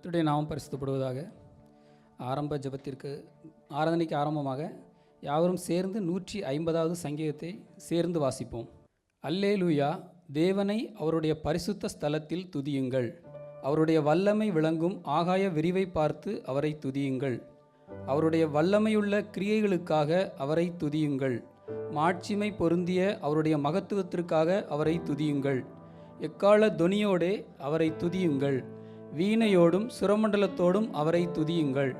கர்த்தருடைய நாமம் பரிசுத்தப்படுவதாக. ஆரம்ப ஜெபத்திற்கு ஆராதனைக்கு ஆரம்பமாக யாவரும் சேர்ந்து 150வது சங்கீதத்தை சேர்ந்து வாசிப்போம். அல்லேலூயா, தேவனை அவருடைய பரிசுத்த ஸ்தலத்தில் துதியுங்கள். அவருடைய வல்லமை விளங்கும் ஆகாய விரிவை பார்த்து அவரை துதியுங்கள். அவருடைய வல்லமையுள்ள கிரியைகளுக்காக அவரை துதியுங்கள். மாட்சிமை பொருந்திய அவருடைய மகத்துவத்திற்காக அவரை துதியுங்கள். எக்கால தொனியோடே அவரை துதியுங்கள். வீணையோடும் சுரமண்டலத்தோடும் அவரை துதியுங்கள்.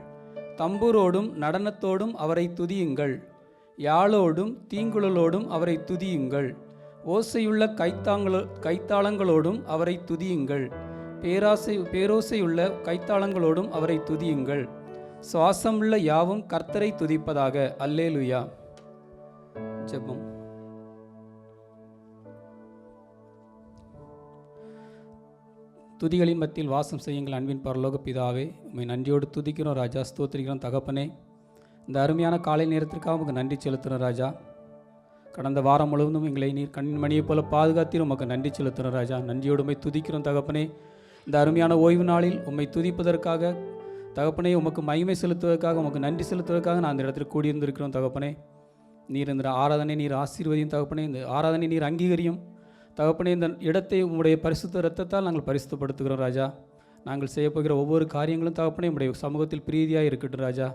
தம்புரோடும் நடனத்தோடும் அவரை துதியுங்கள். யாழோடும் தீங்குழலோடும் அவரை துதியுங்கள். ஓசையுள்ள கைத்தாளங்களோடும் அவரை துதியுங்கள். பேரோசையுள்ள கைத்தாளங்களோடும் அவரை துதியுங்கள். சுவாசமுள்ள யாவும் கர்த்தரை துதிப்பதாக. அல்லேலூயா. ஜெபம். துதிகளின் மத்தியில் வாசம் செய்யுங்கள் அன்பின் பரலோக பிதாவே, உம்மை நன்றியோடு துதிக்கிறோம் ராஜா, ஸ்தோத்திரிக்கிறோம் தகப்பனே. இந்த அருமையான காலை நேரத்திற்காக உமக்கு நன்றி செலுத்துகிறோம் ராஜா. கடந்த வாரம் முழுவதும் எங்களை நீர் கண்ணின் மணியை போல பாதுகாத்தீர், உமக்கு நன்றி செலுத்துகிறோம் ராஜா. நன்றியோடு உம்மை துதிக்கிறோம் தகப்பனே. இந்த அருமையான ஓய்வு நாளில் உம்மை துதிப்பதற்காக தகப்பனே, உமக்கு மகிமை செலுத்துவதற்காக, உமக்கு நன்றி செலுத்துவதற்காக நான் அந்த இடத்தில் கூடியிருந்திருக்கிறோம் தகப்பனே. நீர் இந்த ஆராதனை நீர் ஆசீர்வதியும் தகப்பனே. இந்த ஆராதனை நீர் அங்கீகரியும் தகப்பனே. இந்த இடத்தை உம்முடைய பரிசுத்த இரத்தத்தால் நாங்கள் பரிசுத்தப்படுத்துகிறோம் ராஜா. நாங்கள் செய்யப்போகிற ஒவ்வொரு காரியங்களும் தகப்பனே உம்முடைய சமூகத்தில் பிரீதியாக இருக்கட்டும் ராஜா.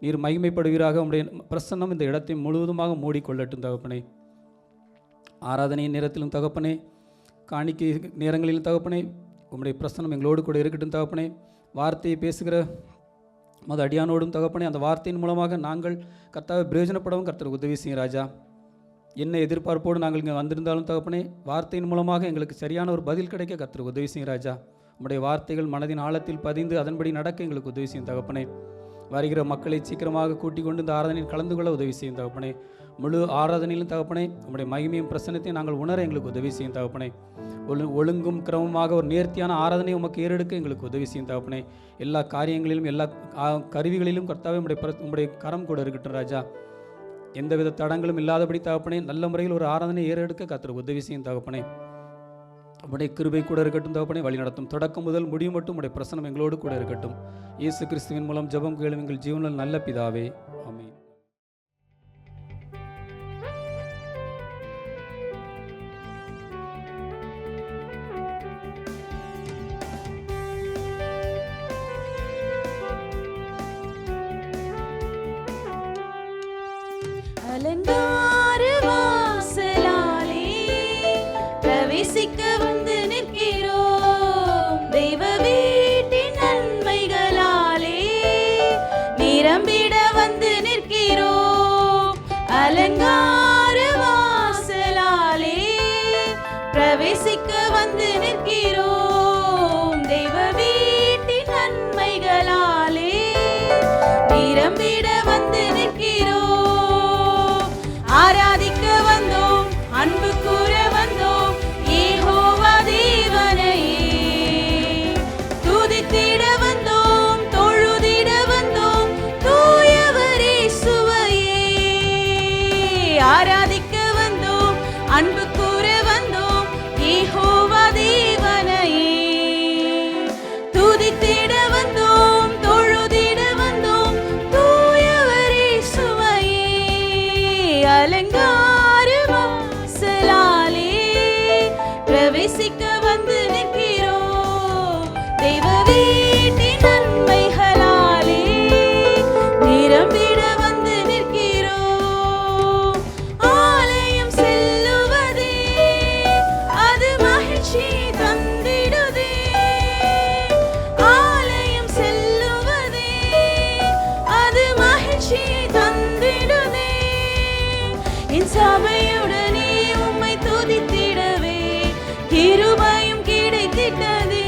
நீர் மகிமைப்படுவீராக. உம்முடைய பிரசன்னம் இந்த இடத்தை முழுவதுமாக மூடிக்கொள்ளட்டும் தகப்பனே. ஆராதனையின் நேரத்திலும் தகப்பனே, காணிக்கை நேரங்களிலும் தகப்பனே, உம்முடைய பிரசன்னம் எங்களோடு கூட இருக்கட்டும் தகப்பனே. வார்த்தையை பேசுகிற மது அடியானோடும் தகப்பனே, அந்த வார்த்தையின் மூலமாக நாங்கள் கர்த்தாவை பிரயோஜனப்படவும் கர்த்தர் உதவி செய்யும் ராஜா. என்ன எதிர்பார்ப்போடு நாங்கள் இங்கே வந்திருந்தாலும் தகப்பனே, வார்த்தையின் மூலமாக எங்களுக்கு சரியான ஒரு பதில் கிடைக்க கர்த்தர் உதவி செய்யும் ராஜா. உம்முடைய வார்த்தைகள் மனதின் ஆழத்தில் பதிந்து அதன்படி நடக்க எங்களுக்கு உதவி செய்யும் தகப்பனே. வருகிற மக்களை சீக்கிரமாக கூட்டிக் கொண்டு இந்த ஆராதனையில் கலந்து கொள்ள உதவி செய்யும் தகப்பனே. முழு ஆராதனையிலும் தகப்பனே, உம்முடைய மகிமையும் பிரசன்னத்தையும் நாங்கள் உணர எங்களுக்கு உதவி செய்யும் தகப்பனே. ஒழுங்கும் கிரமமாக ஒரு நேர்த்தியான ஆராதனை உமக்கு ஏறெடுக்க எங்களுக்கு உதவி செய்யும் தகப்பனே. எல்லா காரியங்களிலும் எல்லா கருவிகளிலும் கர்த்தாவே உம்முடைய கரம் கூட இருக்கட்டும் ராஜா. எந்தவித தடங்களும் இல்லாதபடி தகப்பனே, நல்ல முறையில் ஒரு ஆராதனை ஏறெடுக்க கர்த்தர் உதவி செய்யும் தகப்பனே. உம்முடைய கிருபை கூட இருக்கட்டும் தகப்பனே. வழி நடத்தும் தொடக்கம் முதல் முடிவு மட்டும் உம்முடைய பிரசனம் எங்களோடு கூட இருக்கட்டும். இயேசு கிறிஸ்துவின் மூலம் ஜெபம் கேளும் எங்கள் ஜீவனில் நல்ல பிதாவே, ஆமென். அலங்கார வாசலாலே பிரவேசிக்க வந்து நிற்கிறோம். தெய்வ வீட்டின் நன்மைகளாலே நிரம்பிட வந்து நிற்கிறோம். அலங்கார வாசலாலே பிரவேசிக்க வந்து நிற்கிறோம். தெய்வ வீட்டின் நன்மைகளாலே நிரம்பிட வந்து நிற்கிறோம். ஆராதிக்க வந்தோம், அன்பு கூற வந்தோம், யெகோவா தேவனையே. துதித்திட வந்தோம், தொழுதிட வந்தோம், தூயவர் இயேசுவையே. ஆராதிக்க வந்தோம், அன்பு கூற வந்தோம், யெகோவா தேவனையே. துதித்திட வந்தோம், தொழுதிட வந்தோம், தூயவர் இயேசுவையே. அலங்கார வாசலாலே பிரவேசிக்க வந்து நிற்கிறோம். தெய்வ வீட்டின் நன்மைகளாலே நிரம்பிட வந்து நிற்கிறோம். ஆலயம் செல்லுவதே அது மகிழ்ச்சி தந்திடுதே. ஆலயம் செல்லுவதே அது மகிழ்ச்சி தந்திடுதே. என் சபையுடனே உம்மை துதித்திடவே கிருபையும் கிடைத்திட்டதே.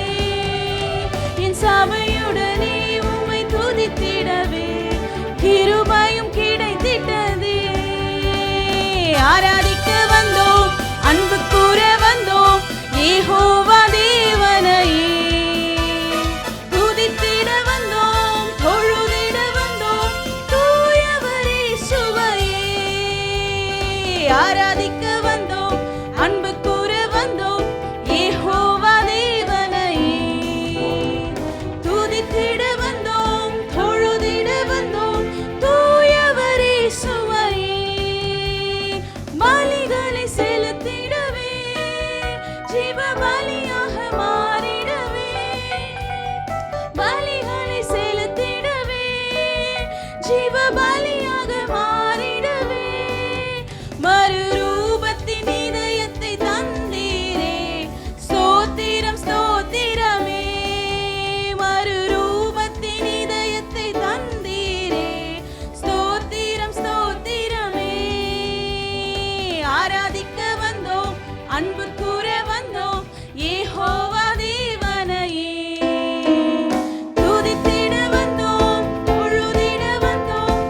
என் சபையுடனே உம்மை துதித்திடவே கிருபையும் கிடைத்திட்டதே. ஆராதிக்க வந்தோம், அன்பு கூற வந்தோம், யெகோவா தேவனையே. துதித்திட வந்தோம், தொழுதிட வந்தோம், தூயவர் இயேசுவையே. ஆராதிக்க வந்தோம், அன்பு கூற வந்தோம், யெகோவா தேவனையே. துதித்திட ஜீவ பலியாக மாறிடவே மறுரூபத்தின் இதயத்தை தந்தீரே. ஸ்தோத்திரம் ஸ்தோத்திரமே, மறுரூபத்தின் இதயத்தை தந்தீரே. ஸ்தோத்திரம் ஸ்தோத்திரமே. ஆராதிக்க வந்தோம், அன்பு கூற வந்தோம், யெகோவா தேவனையே. துதித்திட வந்தோம், தொழுதிட வந்தோம்,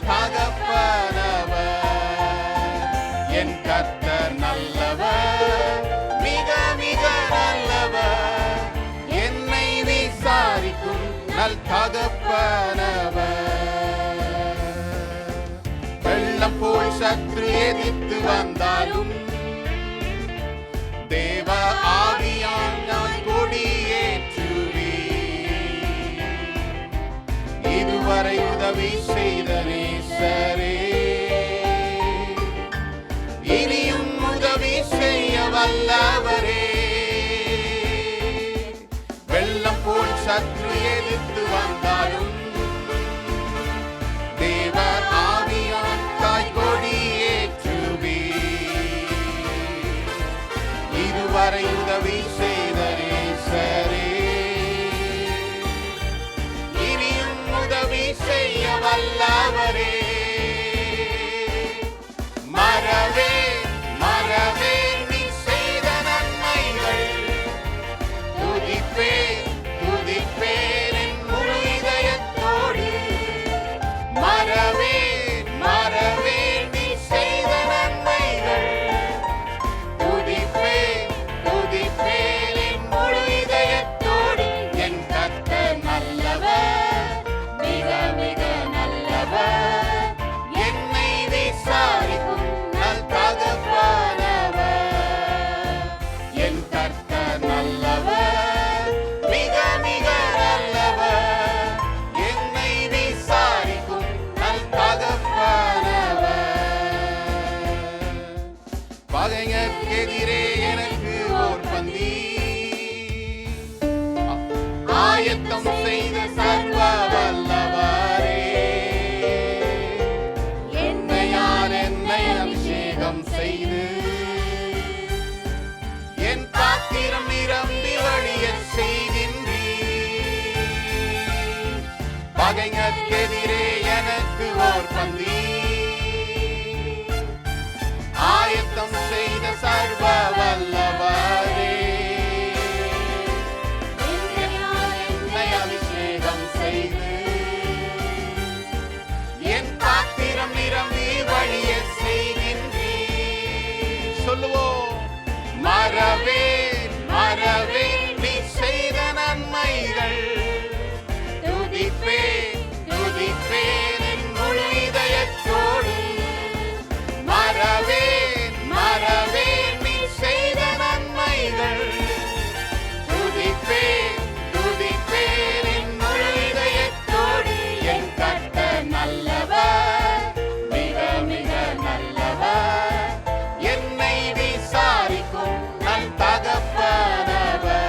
தகப்பனவர். என் கர்த்தர் நல்லவர், மிக மிக நல்லவர். என்னை விசாரிக்கும் நல் தகப்பனவர். வெள்ளம் போல் சற்று எதிர்த்து வந்தாலும் தேவ ஆவியால் நான் கொடியேற்றுவே. இதுவரை உதவி செய்த நேசரே, இனியும் உதவி செய்ய வல்லவரே. வெள்ளம் போல் சற்று எதிர்த்து வந்தாலும் தேவ ஆவியால் தாய் கொடியேற்றுவே. இதுவரை உதவி செய்த நேசரே, இனியும் உதவி செய்ய வல்லவரே. மறவே மறவே நீ செய்த நன்மைகள், துதிப்பேன் துதிப்பேன் என் முழு இதயத்தோடு. மறவே மறவே நீ செய்த நன்மைகள், துதிப்பேன் துதிப்பேன் என் முழு இதயத்தோடு. என் கர்த்தர் நல்லவர், மிக மிக நல்லவர். என்னை விசாரிக்கும் நல் தகப்பனவர். என் கர்த்தர் நல்லவர், மிக மிக நல்லவர். என்னை விசாரிக்கும் நல் தகப்பனவர். பகைஞர்க்கெதிரே எனக்கு ஓர் பந்தி ஆயத்தம் செய்த சர்வ வல்லவரே. என்னையால் என்னை அபிஷேகம் செய்து என் பாத்திரம் நிரம்பி வழிய செய்கின்றீர். பகைஞர்க்கெதிரே எனக்கு ஓர் பந்தி ஆயத்தம் செய்த சர்வ வல்லவரே. என்னை அபிஷேகம் செய்து என் பாத்திரம் நிரம்பி வழிய செய்கின்றீர். சொல்லுவோம். மறவேன் மறவேன் நீ செய்த நன்மைகள், துதிப்பேன் துதிப்பேன் என் முழு இதயத்தோடு. மறவேன் மறவேன் நீ செய்த நன்மைகள், துதிப்பேன் துதிப்பேன் என் முழு இதயத்தோடு. என் கர்த்தர் நல்லவர், மிக மிக நல்லவர். என்னை விசாரிக்கும் நல் தகப்பனவர்.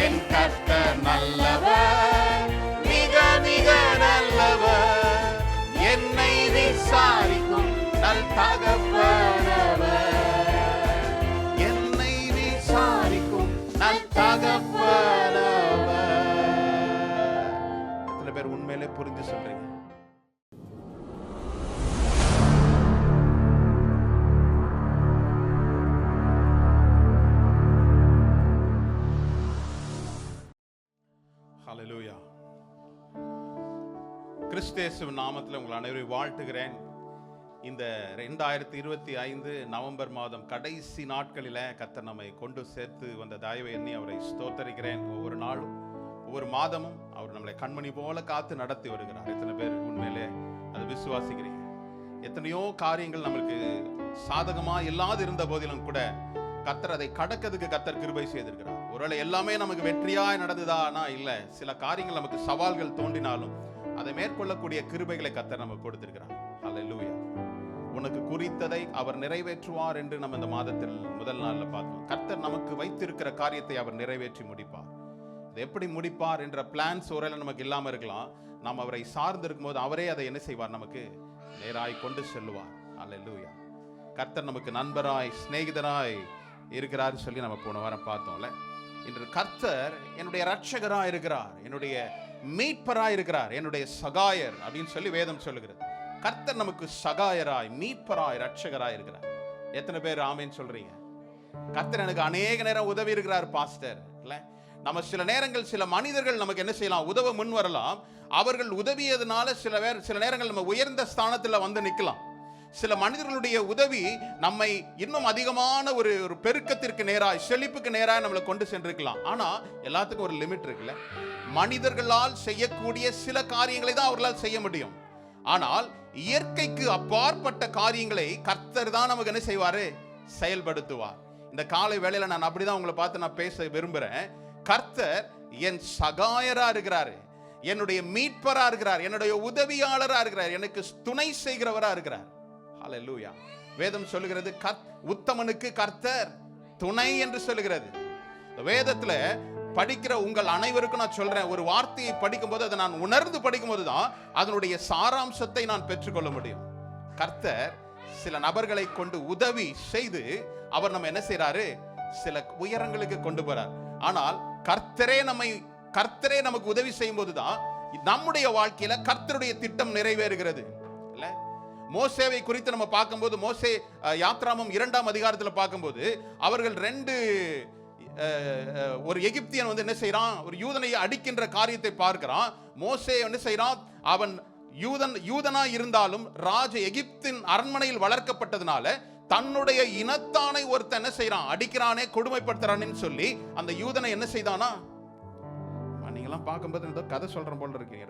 என் கர்த்தர் நல்லவர், மிக மிக நல்லவர். என்னை விசாரிக்கும் நல் தகப்பனவர். என்னை விசாரிக்கும் நல் தகப்பனவர். எத்தனை பேர் உண்மையிலே புரிஞ்சு சொல்றீங்க? ஹல்லேலூயா. கிறிஸ்தேசுவின் நாமத்தில் உங்கள் அனைவரையும் வாழ்த்துகிறேன். இந்த 2025 நவம்பர் மாதம் கடைசி நாட்களில் கர்த்தர் நம்மை கொண்டு சேர்த்து வந்த தயவை எண்ணி அவரை ஸ்தோத்தரிக்கிறேன். ஒவ்வொரு நாளும் ஒவ்வொரு மாதமும் அவர் நம்மளை கண்மணி போல காத்து நடத்தி வருகிறார். எத்தனை பேர் உண்மையிலே அதை விசுவாசிக்கிறீங்க? எத்தனையோ காரியங்கள் நம்மளுக்கு சாதகமா இல்லாது இருந்த போதிலும் கூட கர்த்தர் அதை கடக்கிறதுக்கு கர்த்தர் கிருபை செய்திருக்கிறார். ஒருவேளை எல்லாமே நமக்கு வெற்றியாய் நடந்ததானா? இல்ல, சில காரியங்கள் நமக்கு சவால்கள் தோன்றினாலும் அதை மேற்கொள்ளக்கூடிய கிருபைகளை கர்த்தர் நமக்கு கொடுத்திருக்கிறார். ஹல்லேலூயா. உனக்கு குறித்ததை அவர் நிறைவேற்றுவார் என்று நம்ம இந்த மாதத்தில் முதல் நாள்ல பார்த்தோம். கர்த்தர் நமக்கு வைத்திருக்கிற காரியத்தை அவர் நிறைவேற்றி முடிப்பார். இது எப்படி முடிப்பார் என்ற பிளான்ஸ் ஒருவேளை நமக்கு இல்லாம இருக்கலாம். நாம் அவரை சார்ந்து இருக்கும்போது அவரே அதை என்ன செய்வார்? நமக்கு நேராய் கொண்டு செல்லுவார். ஹல்லேலூயா. கர்த்தர் நமக்கு நண்பராய் சிநேகிதராய் இருக்கிறார் சொல்லி நம்ம போன வாரம் பார்த்தோம்ல. இன்று கர்த்தர் என்னுடைய ரட்சகராய் இருக்கிறார், என்னுடைய மீட்பராய் இருக்கிறார், என்னுடைய சகாயர் அப்படின்னு சொல்லி வேதம் சொல்லுகிறது. கர்த்தர் நமக்கு சகாயராய் மீட்பராய் ரட்சகராய் இருக்கிறார். எத்தனை பேர் ஆமேன்னு சொல்றீங்க? கர்த்தர் எனக்கு அநேக நேரம் உதவி இருக்கிறார் பாஸ்டர். இல்ல, நம்ம சில நேரங்கள் சில மனிதர்கள் நமக்கு என்ன செய்யலாம், உதவ முன் வரலாம். அவர்கள் உதவியதுனால சில நேரங்கள் நம்ம உயர்ந்த ஸ்தானத்தில் வந்து நிற்கலாம். சில மனிதர்களுடைய உதவி நம்மை இன்னும் அதிகமான ஒரு பெருக்கத்திற்கு நேராய், செழிப்புக்கு நேராக நம்மளை கொண்டு சென்றிருக்கலாம். ஆனா எல்லாத்துக்கும் ஒரு லிமிட் இருக்குல்ல. மனிதர்களால் செய்யக்கூடிய சில காரியங்களை தான் அவர்களால் செய்ய முடியும். ஆனால் இயற்கைக்கு அப்பாற்பட்ட காரியங்களை கர்த்தர் தான் நமக்கு என்ன செய்வாரு, செயல்படுத்துவார். இந்த காலை வேளையில நான் அப்படிதான் உங்களை பார்த்து நான் பேச விரும்புறேன். கர்த்தர் என் சகாயரா இருக்கிறாரு, என்னுடைய மீட்பரா இருக்கிறார், என்னுடைய உதவியாளரா இருக்கிறார், எனக்கு துணை செய்கிறவரா இருக்கிறார். ஹல்லேலூயா. வேதம் சொல்லுகிறது உத்தமனுக்கு கர்த்தர் துணை என்று சொல்லுகிறது. வேதத்துல படிக்கிற உங்கள் அனைவருக்கும் நான் சொல்றேன், ஒரு வார்த்தையை படிக்கும்போது அதை நான் உணர்ந்து படிக்கும்போது தான் அதனுடைய சாராம்சத்தை நான் பெற்றுக்கொள்ள முடியும். கர்த்தர் சில நபர்களை கொண்டு உதவி செய்து அவர் நம்ம என்ன செய்யறாரு, சில உயரங்களுக்கு கொண்டு போறார். ஆனால் கர்த்தரே நமக்கு உதவி செய்யும் போதுதான் நம்முடைய வாழ்க்கையில கர்த்தருடைய திட்டம் நிறைவேறுகிறது. இல்ல, மோசேவை குறித்து நம்ம பார்க்கும்போது, மோசே யாத்ராமம் 2ஆம் அதிகாரத்தில் பார்க்கும்போது அவர்கள் ஒரு எகிப்தியன் வந்து என்ன செய்யறான், ஒரு யூதனை அடிக்கின்ற காரியத்தை பார்க்கிறான். மோசே என்ன செய்யறான், அவன் யூதனா இருந்தாலும் எகிப்தின் அரண்மனையில் வளர்க்கப்பட்டதுனால தன்னுடைய இனத்தானை ஒருத்தன் என்ன செய்யறான், அடிக்கிறானே, கொடுமைப்படுத்துறான்னு சொல்லி அந்த யூதனை என்ன செய்தானா, நீங்களாம் பார்க்கும்போது ஏதோ கதை சொல்றேன் போல இருக்கீங்க.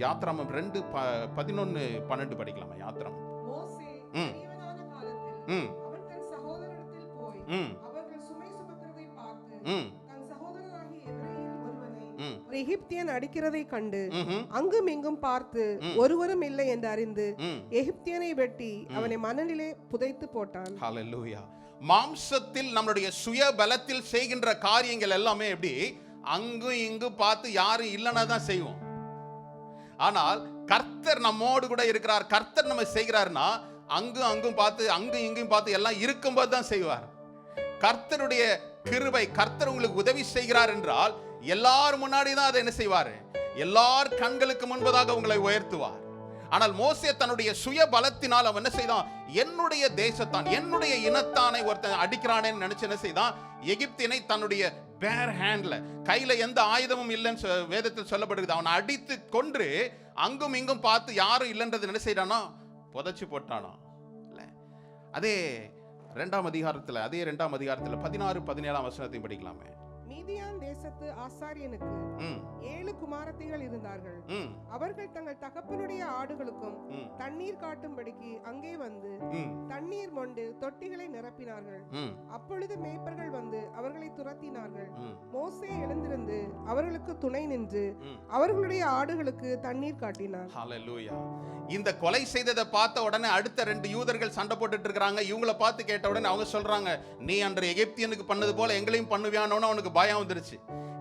யாத்ராமம் 2:11-12 படிக்கலாமா? யாத்ராமம் ஒரு எகிப்தியன் அடிக்கிறதை கண்டு அங்கும் இங்கும் பார்த்து ஒருவரும் இல்லை என்று அறிந்து எகிப்தியனை வெட்டி அவனை மணலிலே புதைத்து போட்டான். ஹல்லேலூயா. மாம்சத்தில் நம்மளுடைய சுய பலத்தில் செய்கின்ற காரியங்கள் எல்லாமே எப்படி, அங்கும் இங்கும் பார்த்து யாரும் இல்லைன்னா தான் செய்வோம். ஆனால் கர்த்தர் நம்மோடு கூட இருக்கிறார். கர்த்தர் நம்ம செய்கிறார்னா அங்கும் பார்த்து அங்கும் இங்கும் பார்த்து எல்லாம் இருக்கும்போது தான் செய்வார். கர்த்தருடைய கிருபை, கர்த்தர் உங்களுக்கு உதவி செய்கிறார் என்றால் எல்லார் முன்னாடி தான் அதை என்ன செய்வார், எல்லார் கண்களுக்கு முன்பதாக உங்களை உயர்த்துவார். ஆனால் மோசே தன்னுடைய சுய பலத்தினால் அவன் என்ன செய்தான், என்னுடைய தேசத்தான், என்னுடைய இனத்தானை ஒருத்தன் அடிக்கிறானேன்னு நினைச்சு என்ன செய்தான், எகிப்தியனை தன்னுடைய பேர் ஹேண்ட்ல, கையில எந்த ஆயுதமும் இல்லைன்னு வேதத்தில் சொல்லப்படுகிறது, அவனை அடித்து கொன்று அங்கும் இங்கும் பார்த்து யாரும் இல்லைன்றது என்ன செய்யறானா, புதைச்சு போட்டானா. அதே 2ஆம் அதிகாரத்தில் 16-17 வசனத்தையும் படிக்கலாமே. மீதியான் தேசத்து ஆசாரியனுக்கு 7 குமாரத்திகள் இருந்தார்கள். அவர்கள் தங்கள் தகப்பனுடைய ஆடுகளுக்கும் தண்ணீர் காட்டும்படிக்கு அங்கே வந்து தண்ணீர் மொண்டு தொட்டிகளை நிரப்பினார்கள். அப்பொழுது மேய்ப்பர்கள் வந்து அவர்களை துரத்தினார்கள். மோசே எழுந்திருந்து அவர்களுக்கு துணை நின்று அவர்களுடைய ஆடுகளுக்கு தண்ணீர் காட்டினார். ஹல்லேலூயா. இந்த கொலை செய்ததை பார்த்த உடனே அடுத்த 2 யூதர்கள் சண்டை போட்டுட்டு இருக்காங்க. இவங்களை பார்த்து கேட்ட உடனே அவங்க சொல்றாங்க, நீ அன்று எகிப்தியனுக்கு பண்ணது போல எங்களையும் பண்ணுவியானோன்னு அவனுக்கு பயம் வந்துருச்சு.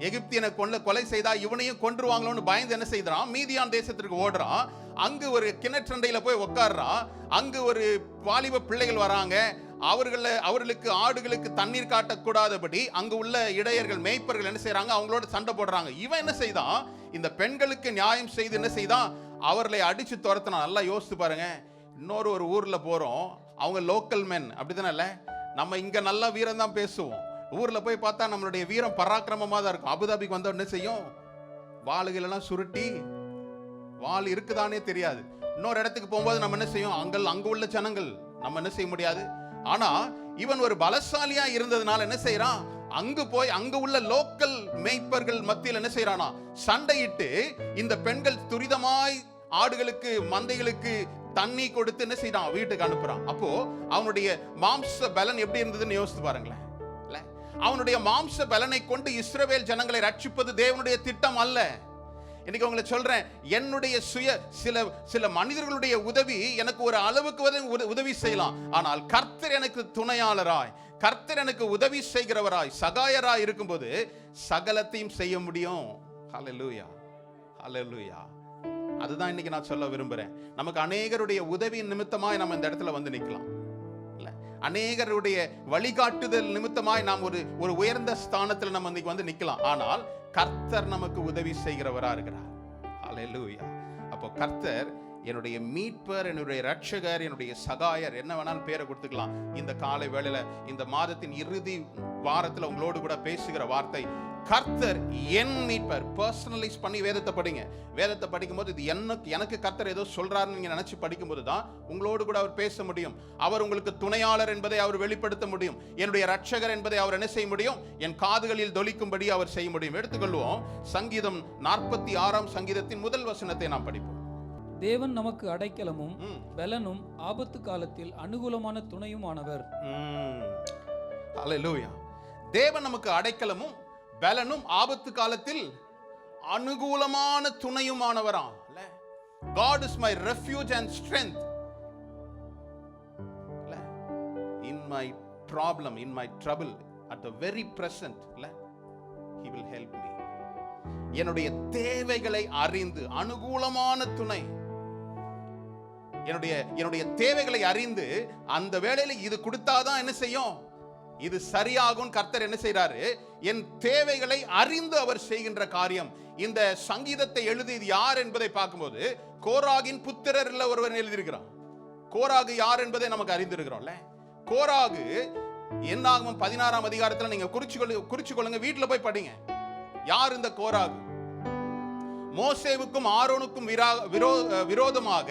எகிப்தியனை கொலை செய்தா இவனையும் கொன்றுவாங்களோன்னு பயந்து என்ன செய்யறான், மீதியான் தேசத்திற்கு ஓடுறான். அங்கு ஒரு கிணற்றண்டையில போய் உட்கார்றான். அங்கு ஒரு வாலிப பிள்ளைகள் வராங்க. அவர்களுக்கு ஆடுகளுக்கு தண்ணீர் காட்டக்கூடாதபடி அங்கு உள்ள இடையர்கள், மேய்ப்பர்கள் என்ன செய்யறாங்க, அவங்களோட சண்டை போடுறாங்க. இவன் என்ன செய்தான், இந்த பெண்களுக்கு நியாயம் செய்து என்ன செய்தான், அவர்களை அடிச்சு துரத்தினா. நல்லா யோசித்து பாருங்க. இன்னொரு ஒரு ஊர்ல போறோம், அவங்க லோக்கல் மென், அப்படித்தானே? இல்ல, நம்ம இங்க நல்ல வீரம் தான் பேசுவோம், ஊர்ல போய் பார்த்தா நம்மளுடைய வீரம் பராக்கிரமமா தான் இருக்கும். அபுதாபிக்கு வந்த என்ன செய்யும், வாளுகள் எல்லாம் சுருட்டி, வாள் இருக்குதானே தெரியாது. இன்னொரு இடத்துக்கு போகும்போது நம்ம என்ன செய்யும், அங்க உள்ள ஜனங்கள் நம்ம என்ன செய்ய முடியாது. ஆனா இவன் ஒரு பலசாலியா இருந்ததுனால என்ன செய்யறான், அங்கு போய் அங்கு உள்ள லோக்கல் மேய்ப்பர்கள் மத்தியில் என்ன செய்யறானா, சண்டையிட்டு இந்த பெண்கள் துரிதமாய் ஆடுகளுக்கு மந்தைகளுக்கு தண்ணி கொடுத்து என்ன செய்யறான், வீட்டுக்கு அனுப்புறான். அப்போ அவனுடைய மாம்ச பலன் எப்படி இருந்ததுன்னு யோசித்து பாருங்களேன். அவனுடைய மாம்ச பலனை கொண்டு இஸ்ரவேல் ஜனங்களை ரட்சிப்பது தேவனுடைய திட்டம் அல்ல. இன்னைக்கு உங்களை சொல்றேன், என்னுடைய சில மனிதர்களுடைய உதவி எனக்கு ஒரு அளவுக்கு உதவி செய்யலாம். ஆனால் கர்த்தர் எனக்கு துணையாளராய், கர்த்தர் எனக்கு உதவி செய்கிறவராய், சகாயராய் இருக்கும்போது சகலத்தையும் செய்ய முடியும். ஹல்லேலூயா, ஹல்லேலூயா. அதுதான் இன்னைக்கு நான் சொல்ல விரும்புறேன். நமக்கு அநேகருடைய உதவியின் நிமித்தமாய் நம்ம இந்த இடத்துல வந்து நிற்கலாம். அநேகருடைய வழிகாட்டுதல் நிமித்தமாய் நாம் ஒரு உயர்ந்த ஸ்தானத்தில் நம்ம இன்னைக்கு வந்து நிற்கலாம். ஆனால் கர்த்தர் நமக்கு உதவி செய்கிறவரா இருக்கிறார். ஹல்லேலூயா. அப்போ கர்த்தர் என்னுடைய மீட்பர், என்னுடைய ரட்சகர், என்னுடைய சகாயர், என்ன வேணாலும் பேரை கொடுத்துக்கலாம். இந்த காலை வேளையில, இந்த மாதத்தின் இறுதி வாரத்தில் உங்களோடு கூட பேசுகிற வார்த்தை, கர்த்தர் என் மீட்பர். பர்சனலைஸ் பண்ணி வேதத்தை படிங்க. வேதத்தை படிக்கும்போது இது எனக்கு கர்த்தர் ஏதோ சொல்றாருன்னு நீங்க நினைச்சு படிக்கும்போது தான் உங்களோடு கூட அவர் பேச முடியும். அவர் உங்களுக்கு துணையாளர் என்பதை அவர் வெளிப்படுத்த முடியும். என்னுடைய ரட்சகர் என்பதை அவர் என்ன செய்ய முடியும்? என் காதுகளில் தொலிக்கும்படி அவர் செய்ய முடியும். எடுத்துக்கொள்வோம் சங்கீதம் 46ஆம் சங்கீதத்தின் முதல் வசனத்தை நாம் படிப்போம். தேவன் நமக்கு அடைக்கலமும் பலனும் ஆபத்து காலத்தில் அனுகூலமான துணையுமானவர். ஹல்லேலூயா. தேவன் நமக்கு அடைக்கலமும் பலனும் ஆபத்து காலத்தில் அனுகூலமான துணையுமானவராம். God is my refuge and strength. In my problem, in my trouble, at the very present, he will help me. என்னுடைய தேவைகளை அறிந்து, அனுகூலமான துணை. என்னுடைய தேவைகளை அறிந்து அந்த வேளையில இது கொடுத்தாதான் என்ன செய்யும்? இது சரியாகும். கர்த்தர் என்ன செய்றாரு? என் தேவைகளை அறிந்து அவர் செய்கின்ற காரியம். இந்த சங்கீதத்தை எழுதியது யார் என்பதை பார்க்கும்போது கோராகின் புத்திரர்ல ஒருவர் எழுதியிருக்கிறான். கோராகு யார் என்பதை நமக்கு அறிந்திருக்கிறோம்ல. கோராகு என்னாகும் 16ஆம் அதிகாரத்துல நீங்க குறிச்சு கொள்ளுங்க, வீட்டுல போய் படிங்க. யார் இந்த கோராகு? மோசேவுக்கும் ஆரோனுக்கும் விரோதமாக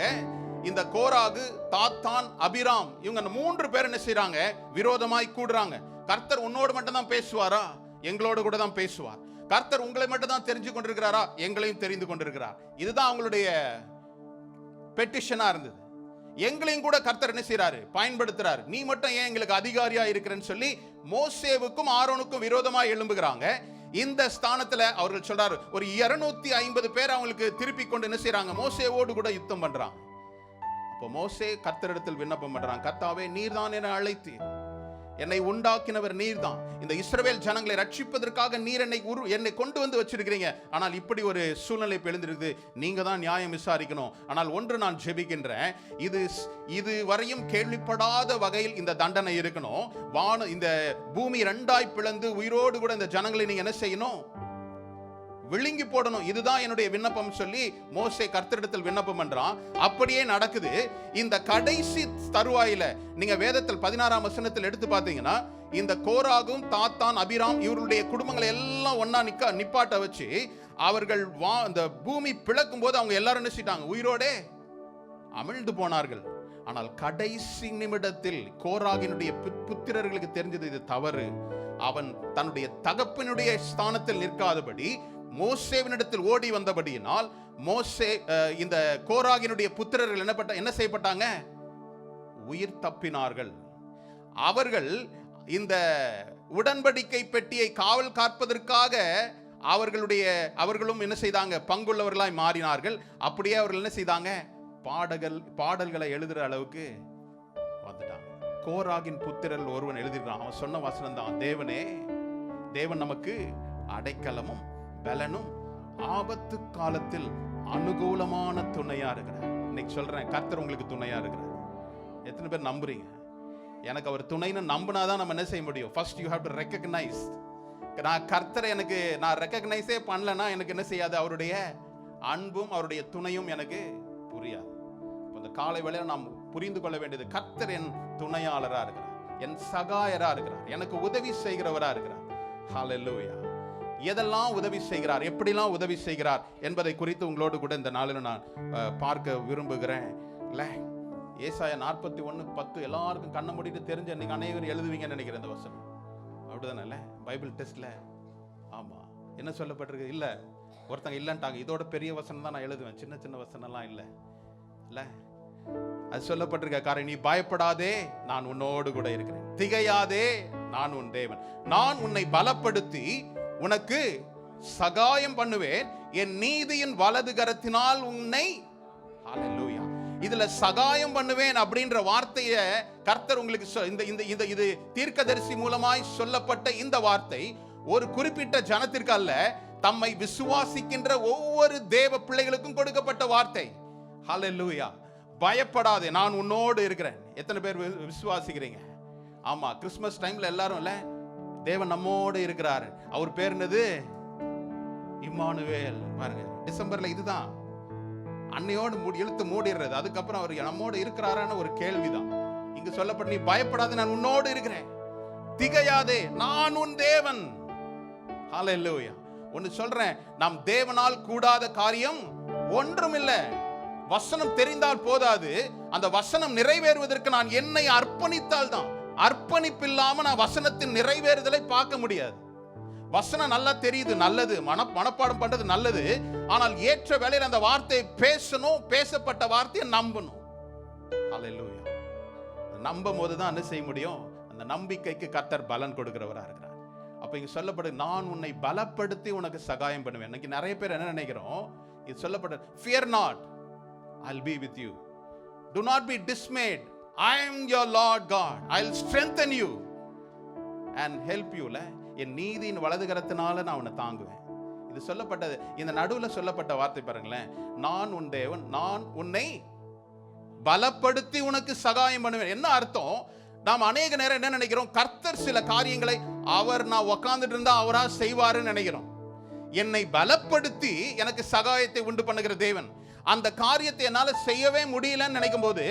இந்த கோராகு, தாத்தான், அபிராம், இவங்க 3 பேர் என்ன செய்றாங்க? விரோதமாய் கூடுறாங்க. கர்த்தர் உன்னோடு மட்டும் தான் பேசுவாரா? எங்களோடு கூட தான் பேசுவார். கர்த்தர் உங்களை மட்டும் தான் தெரிஞ்சு கொண்டிருக்கிறாரா? எங்களையும் தெரிந்து கொண்டிருக்கிறார். இதுதான் அவங்களுடைய பெட்டிஷனா இருந்தது. எங்களையும் கூட கர்த்தர் என்ன செய்றாரு? பயன்படுத்துறாரு. நீ மட்டும் ஏன் எங்களுக்கு அதிகாரியா இருக்கிறேன்னு சொல்லி மோசேவுக்கும் ஆரோனுக்கும் விரோதமாய் எழும்புகிறாங்க. இந்த ஸ்தானத்துல அவர்கள் சொல்றாரு, ஒரு 250 பேர் அவங்களுக்கு திருப்பி கொண்டு என்ன செய்றாங்க? மோசேவோடு கூட யுத்தம் பண்றாங்க. மோசே கர்த்தரிடத்தில் விண்ணப்பம் பண்றான், கர்த்தாவே நீர்தான் என்னை அழைத்தீர், என்னை உண்டாக்கினவர் நீர்தான், இந்த இஸ்ரவேல் ஜனங்களை ரட்சிப்பதற்காக நீர் என்னை கொண்டு வந்து வச்சிருக்கிறீங்க. ஆனால் இப்படி ஒரு சூழ்நிலை எழுந்திருக்கு, நீங்க தான் நியாயம் விசாரிக்கணும். ஆனால் ஒன்று நான் ஜெபிக்கின்றேன், இது வரையும் கேள்விப்படாத வகையில் இந்த தண்டனை இருக்கணும். இந்த பூமி 2ஆய் பிளந்து உயிரோடு கூட இந்த ஜனங்களை நீங்க என்ன செய்யணும்? விழுங்கி போடணும். இதுதான் என்னுடைய விண்ணப்பம் சொல்லி மோசே கர்த்தரிடத்தில் விண்ணப்பம் பண்றான். அப்படியே நடக்குது. இந்த கடைசி தருவாயில நீங்க வேதத்தில் 16ஆம் வசனத்தில் எடுத்து பார்த்தீங்கன்னா, இந்த கோராகும், தாத்தான், அபிராம் இவருடைய குடும்பங்களை எல்லாம் ஒன்னா நிப்பாட்ட வச்சு அவர்கள் இந்த பூமி பிளக்கும் போது அவங்க எல்லாரும் நினைச்சிட்டாங்க, உயிரோடே அமிழ்ந்து போனார்கள். ஆனால் கடைசி நிமிடத்தில் கோராகினுடைய புத்திரர்களுக்கு தெரிஞ்சது இது தவறு. அவன் தன்னுடைய தகப்பனுடைய ஸ்தானத்தில் நிற்காதபடி மோசேவினிடத்தில் ஓடி வந்தபடியினால் மோசே இந்த கோராகினுடைய புத்திரர்கள் என்ன செய்யப்பட்டாங்க? உயிர் தப்பினார்கள். அவர்கள் இந்த உடன்படிக்கை பெட்டியை காவல் காப்பதற்காக அவர்களும் என்ன செய்தாங்க? பங்குள்ளவர்களாய் மாறினார்கள். அப்படியே அவர்கள் என்ன செய்தாங்க? பாடல்களை எழுதுற அளவுக்கு வந்துட்டாங்க. கோராகின் புத்திரர்கள் ஒருவன் எழுதியிருக்கான். அவன் சொன்ன வசனம் தான், தேவன் நமக்கு அடைக்கலமும் பலனும் ஆபத்து காலத்தில் அனுகூலமான துணையா இருக்கிறார். இன்னைக்கு சொல்றேன், கர்த்தர் உங்களுக்கு துணையா இருக்கிறார். எத்தனை பேர் நம்புறீங்க? எனக்கு அவர் துணைன்னு நம்பினாதான் நம்ம என்ன செய்ய முடியும்? First you have to recognise. நான் கர்த்தரை நான் ரெகக்னைஸே பண்ணலன்னா எனக்கு என்ன செய்யாது? அவருடைய அன்பும் அவருடைய துணையும் எனக்கு புரியாது. இந்த காலை வேளையில நாம் புரிந்து கொள்ள வேண்டியது, கர்த்தர் என் துணையாளரா இருக்கிறார், என் சகாயரா இருக்கிறார், எனக்கு உதவி செய்கிறவரா இருக்கிறார். ஹல்லேலூயா. எதெல்லாம் உதவி செய்கிறார், எப்படிலாம் உதவி செய்கிறார் என்பதை குறித்து உங்களோடு கூட இந்த நாளில் நான் பார்க்க விரும்புகிறேன். ஏசாயா 41:10 எல்லாருக்கும் கண்ணை மூடிட்டு தெரிஞ்ச இன்னைக்கு அனைவரும் எழுதுவீங்கன்னு நினைக்கிறேன். இந்த வசனம் அப்படிதானே? பைபிள் டெஸ்ட்ல ஆமா என்ன சொல்லப்பட்டிருக்கு? இல்ல ஒருத்தங்க இல்லன்ட்டாங்க, இதோட பெரிய வசனம் தான் நான் எழுதுவேன், சின்ன சின்ன வசனம்லாம் இல்ல. அது சொல்லப்பட்டிருக்க காரியம், நீ பயப்படாதே, நான் உன்னோடு கூட இருக்கிறேன், திகையாதே, நான் உன் தேவன், நான் உன்னை பலப்படுத்தி உனக்கு சகாயம் பண்ணுவேன், என் நீதியின் வலது கரத்தினால் உன்னை. ஹல்லேலூயா. இதுல சகாயம் பண்ணுவேன் அப்படின்ற வார்த்தைய கர்த்தர் உங்களுக்கு இது தீர்க்கதரிசி மூலமாய் சொல்லப்பட்ட இந்த வார்த்தை ஒரு குறிப்பிட்ட ஜனத்திற்கு அல்ல, தம்மை விசுவாசிக்கின்ற ஒவ்வொரு தேவ பிள்ளைகளுக்கும் கொடுக்கப்பட்ட வார்த்தை. ஹல்லேலூயா. பயப்படாதே, நான் உன்னோடு இருக்கிறேன். எத்தனை பேர் விசுவாசிக்கிறீங்க? ஆமா, கிறிஸ்மஸ் டைம்ல எல்லாரும் இல்ல, தேவன் நம்மோடு இருக்கிறார். அவர் பேர் என்னது? இம்மானுவேல். பாருங்க, டிசம்பர்ல இதுதான். அன்னையோடு இழுத்து மூடிடுறது. அதுக்கப்புறம் அவர் நம்மோடு இருக்கிறாரான ஒரு கேள்விதான் இங்க சொல்லப்பட்ட. நீ பயப்படாத, நான் உன்னோடு இருக்கிறேன், திகையாதே, நான் உன் தேவன். ஹல்லேலூயா. ஒன்னு சொல்றேன், நாம் தேவனால் கூடாத காரியம் ஒன்றுமில்லை. வசனம் தெரிந்தால் போதாது, அந்த வசனம் நிறைவேறுவதற்கு நான் என்னை அர்ப்பணித்தால் தான். அர்ப்பணிப்பில்லாம நான் வசனத்தின் நிறைவேறுதலை பார்க்க முடியாது. வசனம் நல்லா தெரியுது, நல்லது, மனப்பாடம் பண்றது நல்லது. ஆனால் ஏற்ற வேளையில் அந்த வார்த்தையை பேசணும், பேசப்பட்ட வார்த்தையை நம்பணும். ஹல்லேலூயா. நம்பும் போதுதான் என்ன செய்ய முடியும்? அந்த நம்பிக்கைக்கு கர்த்தர் பலன் கொடுக்கிறவரா இருக்கிறார். அப்ப இங்க சொல்லப்படு, நான் உன்னை பலப்படுத்தி உனக்கு சகாயம் பண்ணுவேன். இன்னைக்கு நிறைய பேர் என்ன நினைக்கிறோம்? இது சொல்லப்பட்ட, fear not, I'll be with you, do not be dismayed, I am your Lord God, I'll strengthen you and help you. என் நீதியின் வலதுகரத்தினால நான் உன்னை தாங்குவேன். இது சொல்லப்பட்டது. இந்த நடுவுல சொல்லப்பட்ட வார்த்தை பாருங்களேன், நான் உன் தேவன், நான் உன்னை பலப்படுத்தி உனக்கு சகாயம் பண்ணுவேன். என்ன அர்த்தம்? நாம் அநேக நேரம் என்ன நினைக்கிறோம்? கர்த்தர் சில காரியங்களை அவர் நான் உட்கார்ந்துட்டு இருந்தா அவரா செய்வாருன்னு நினைக்கிறோம். என்னை பலப்படுத்தி எனக்கு சகாயத்தை உண்டு பண்ணுகிற தேவன். அந்த காரியத்தை என்னால செய்யவே முடியலன்னு நினைக்கும் போது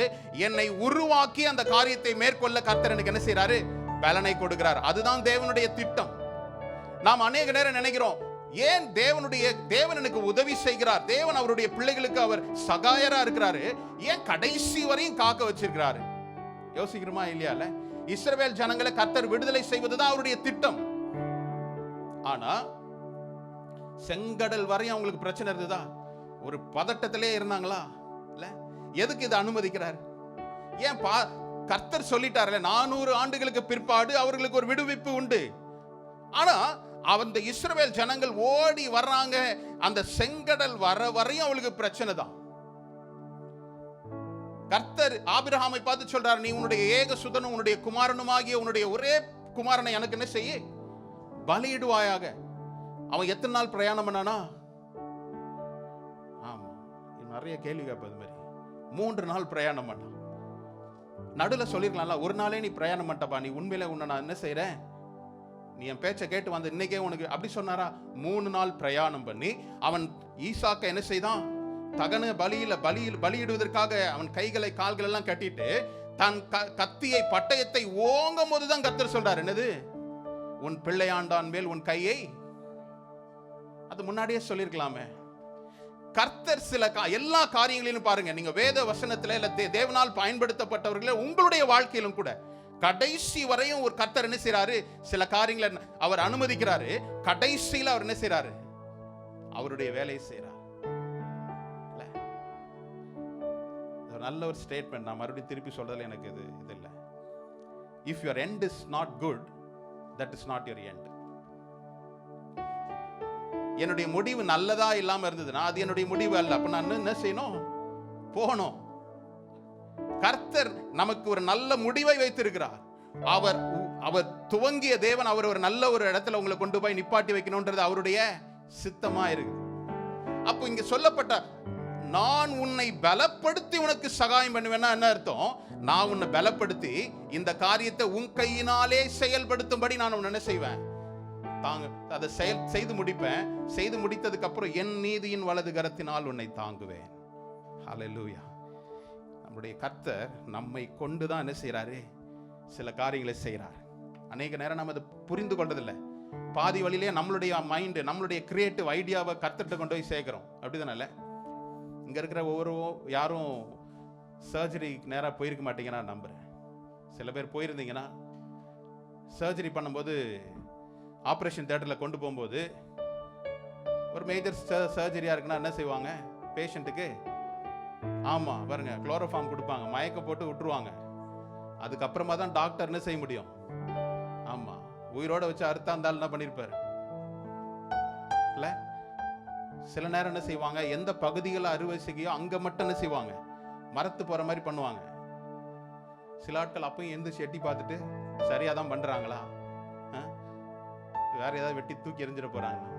என்னை உருவாக்கி அந்த காரியத்தை மேற்கொள்ள கர்த்தர் எனக்கு என்ன செய்யறாரு? பலனை கொடுக்கிறார். அதுதான் தேவனுடைய திட்டம். நாம் அநேக நேரம் நினைக்கிறோம், ஏன் தேவன் எனக்கு உதவி செய்கிறார், தேவன் அவருடைய பிள்ளைகளுக்கு அவர் சகாயரா இருக்கிறாரு, ஏன் கடைசி வரையும் காக்க வச்சிருக்கிறாரு? யோசிக்கிறோமா இல்லையா? இஸ்ரவேல் ஜனங்களை கர்த்தர் விடுதலை செய்வதுதான் அவருடைய திட்டம். ஆனா செங்கடல் வரையும் அவங்களுக்கு பிரச்சனை இருந்ததா? ஒரு பதட்டத்திலே இருந்தாங்களா? இல்ல. எதுக்கு இதை அனுமதிக்கிறார்? ஏன் கர்த்தர் சொல்லிட்டார்ல, 400 ஆண்டுகளுக்கு பிற்பாடு அவர்களுக்கு ஒரு விடுவிப்பு உண்டு. ஆனா அந்த இஸ்ரவேல் ஜனங்கள் ஓடி வர்றாங்க, அந்த செங்கடல் வர வரையும் அவங்களுக்கு பிரச்சனை தான். கர்த்தர் ஆபிரகாமை பார்த்து சொல்றார், நீ உன்னுடைய ஏக சுதனும் உன்னுடைய குமாரனுமாகிய உன்னுடைய ஒரே குமாரனை எனக்கு என்ன செய்ய? பலியிடுவாயாக. அவன் எத்தனை நாள் பிரயாணம் பண்ணானா? ஆமா, நிறைய கேள்வி கேட்பது மாதிரி 3 நாள் பிரயாணம் பண்ணான். நடுல சொல்லிருக்கலாம்ல, ஒரு நாளே நீ பிரயாணம் பண்ணிட்டப்பா, நீ உண்மையில உன்னை நான் என்ன செய்யறேன், நீ என் பேச்சை கேட்டு வந்து இன்னைக்கே உனக்கு அப்படி சொன்னாரா? 3 நாள் பிரயாணம் பண்ணி அவன் ஈசாக்க என்ன செய்தான்? தகன பலியிடுவதற்காக அவன் கைகளை கால்கள் எல்லாம் கட்டிட்டு தன் கத்தியை பட்டயத்தை ஓங்கும் போதுதான் கர்த்தர் சொல்றார், என்னது? உன் பிள்ளையாண்டான் மேல் உன் கையை. அது முன்னாடியே சொல்லிருக்கலாமே. கர்த்தர் சில எல்லா காரியங்களிலும் பாருங்க, நீங்க வேத வசனத்துல இல்ல தேவனால் பயன்படுத்தப்பட்டவர்களே உங்களுடைய வாழ்க்கையிலும் கூட கடைசி வரையும் ஒரு கர்த்தர் என்ன செய்யறாரு? சில காரியங்களை அவர் அனுமதிக்கிறாரு, கடைசியில் அவர் என்ன செய்யறாரு? அவருடைய வேலையை செய்யறார். நல்ல ஒரு ஸ்டேட்மெண்ட். நான் மறுபடியும் திருப்பி சொல்றதுல எனக்கு இது இல்லை. If your end is not good, that is not your end. என்னுடைய முடிவு நல்லதா இல்லாம இருந்ததுன்னா அது என்னுடைய முடிவு அல்ல. அப்ப நான் என்ன செய்யணும்? போகணும். கர்த்தர் நமக்கு ஒரு நல்ல முடிவை வைத்திருக்கிறார். அவர் துவங்கிய தேவன் அவர் ஒரு நல்ல ஒரு இடத்துல உங்களை கொண்டு போய் நிப்பாட்டி வைக்கணும்ன்றது அவருடைய சித்தமா இருக்கு. அப்போ இங்க சொல்லப்பட்ட நான் உன்னை பலப்படுத்தி உனக்கு சகாயம் பண்ணுவேன்னா என்ன அர்த்தம்? நான் உன்னை பலப்படுத்தி இந்த காரியத்தை உன் கையினாலே செயல்படுத்தும்படி நான் உன்னை என்ன செய்வேன்? அதை செய்து முடிப்பேன். செய்து முடித்ததுக்கு அப்புறம் என் நீதியின் வலது கரத்தினால் உன்னை தாங்குவேன். ஹல்லேலூயா. நம்முடைய கர்த்தர் நம்மை கொண்டுதான் என்ன செய்யறாரு? சில காரியங்களை செய்யறார். அநேக நேரம் நம்ம அதை புரிந்து கொண்டதில்லை. பாதி வழியிலே நம்மளுடைய மைண்ட், நம்மளுடைய கிரியேட்டிவ் ஐடியாவை கர்த்தர்கிட்ட கொண்டு போய் சேர்க்கிறோம். அப்படிதானே? இங்க இருக்கிற யாரும் சர்ஜரி நேராக போயிருக்க மாட்டீங்கன்னா நம்புறேன். சில பேர் போயிருந்தீங்கன்னா சர்ஜரி பண்ணும்போது ஆப்ரேஷன் தியேட்டரில் கொண்டு போகும்போது ஒரு மேஜர் சர்ஜரியா இருக்குன்னா என்ன செய்வாங்க? பேஷண்ட்டுக்கு ஆமா பாருங்க குளோரோஃபார்ம் கொடுப்பாங்க, மயக்க போட்டு விட்டுருவாங்க. அதுக்கப்புறமா தான் டாக்டர் என்ன செய்ய முடியும்? ஆமா, உயிரோட வச்சு அறுத்தா இருந்தாலும் என்ன பண்ணிருப்பாரு இல்ல? சில நேரம் என்ன செய்வாங்க? எந்த பகுதிகளில் அறுவை செய்யோ அங்க மட்டும் என்ன செய்வாங்க? மரத்து போற மாதிரி பண்ணுவாங்க. சில ஆட்கள் அப்பயும் எந்திரிச்சு எட்டி பார்த்துட்டு சரியா தான் பண்றாங்களா, வேற ஏதாவது வெட்டி தூக்கி எறிஞ்சிட போறாங்களா?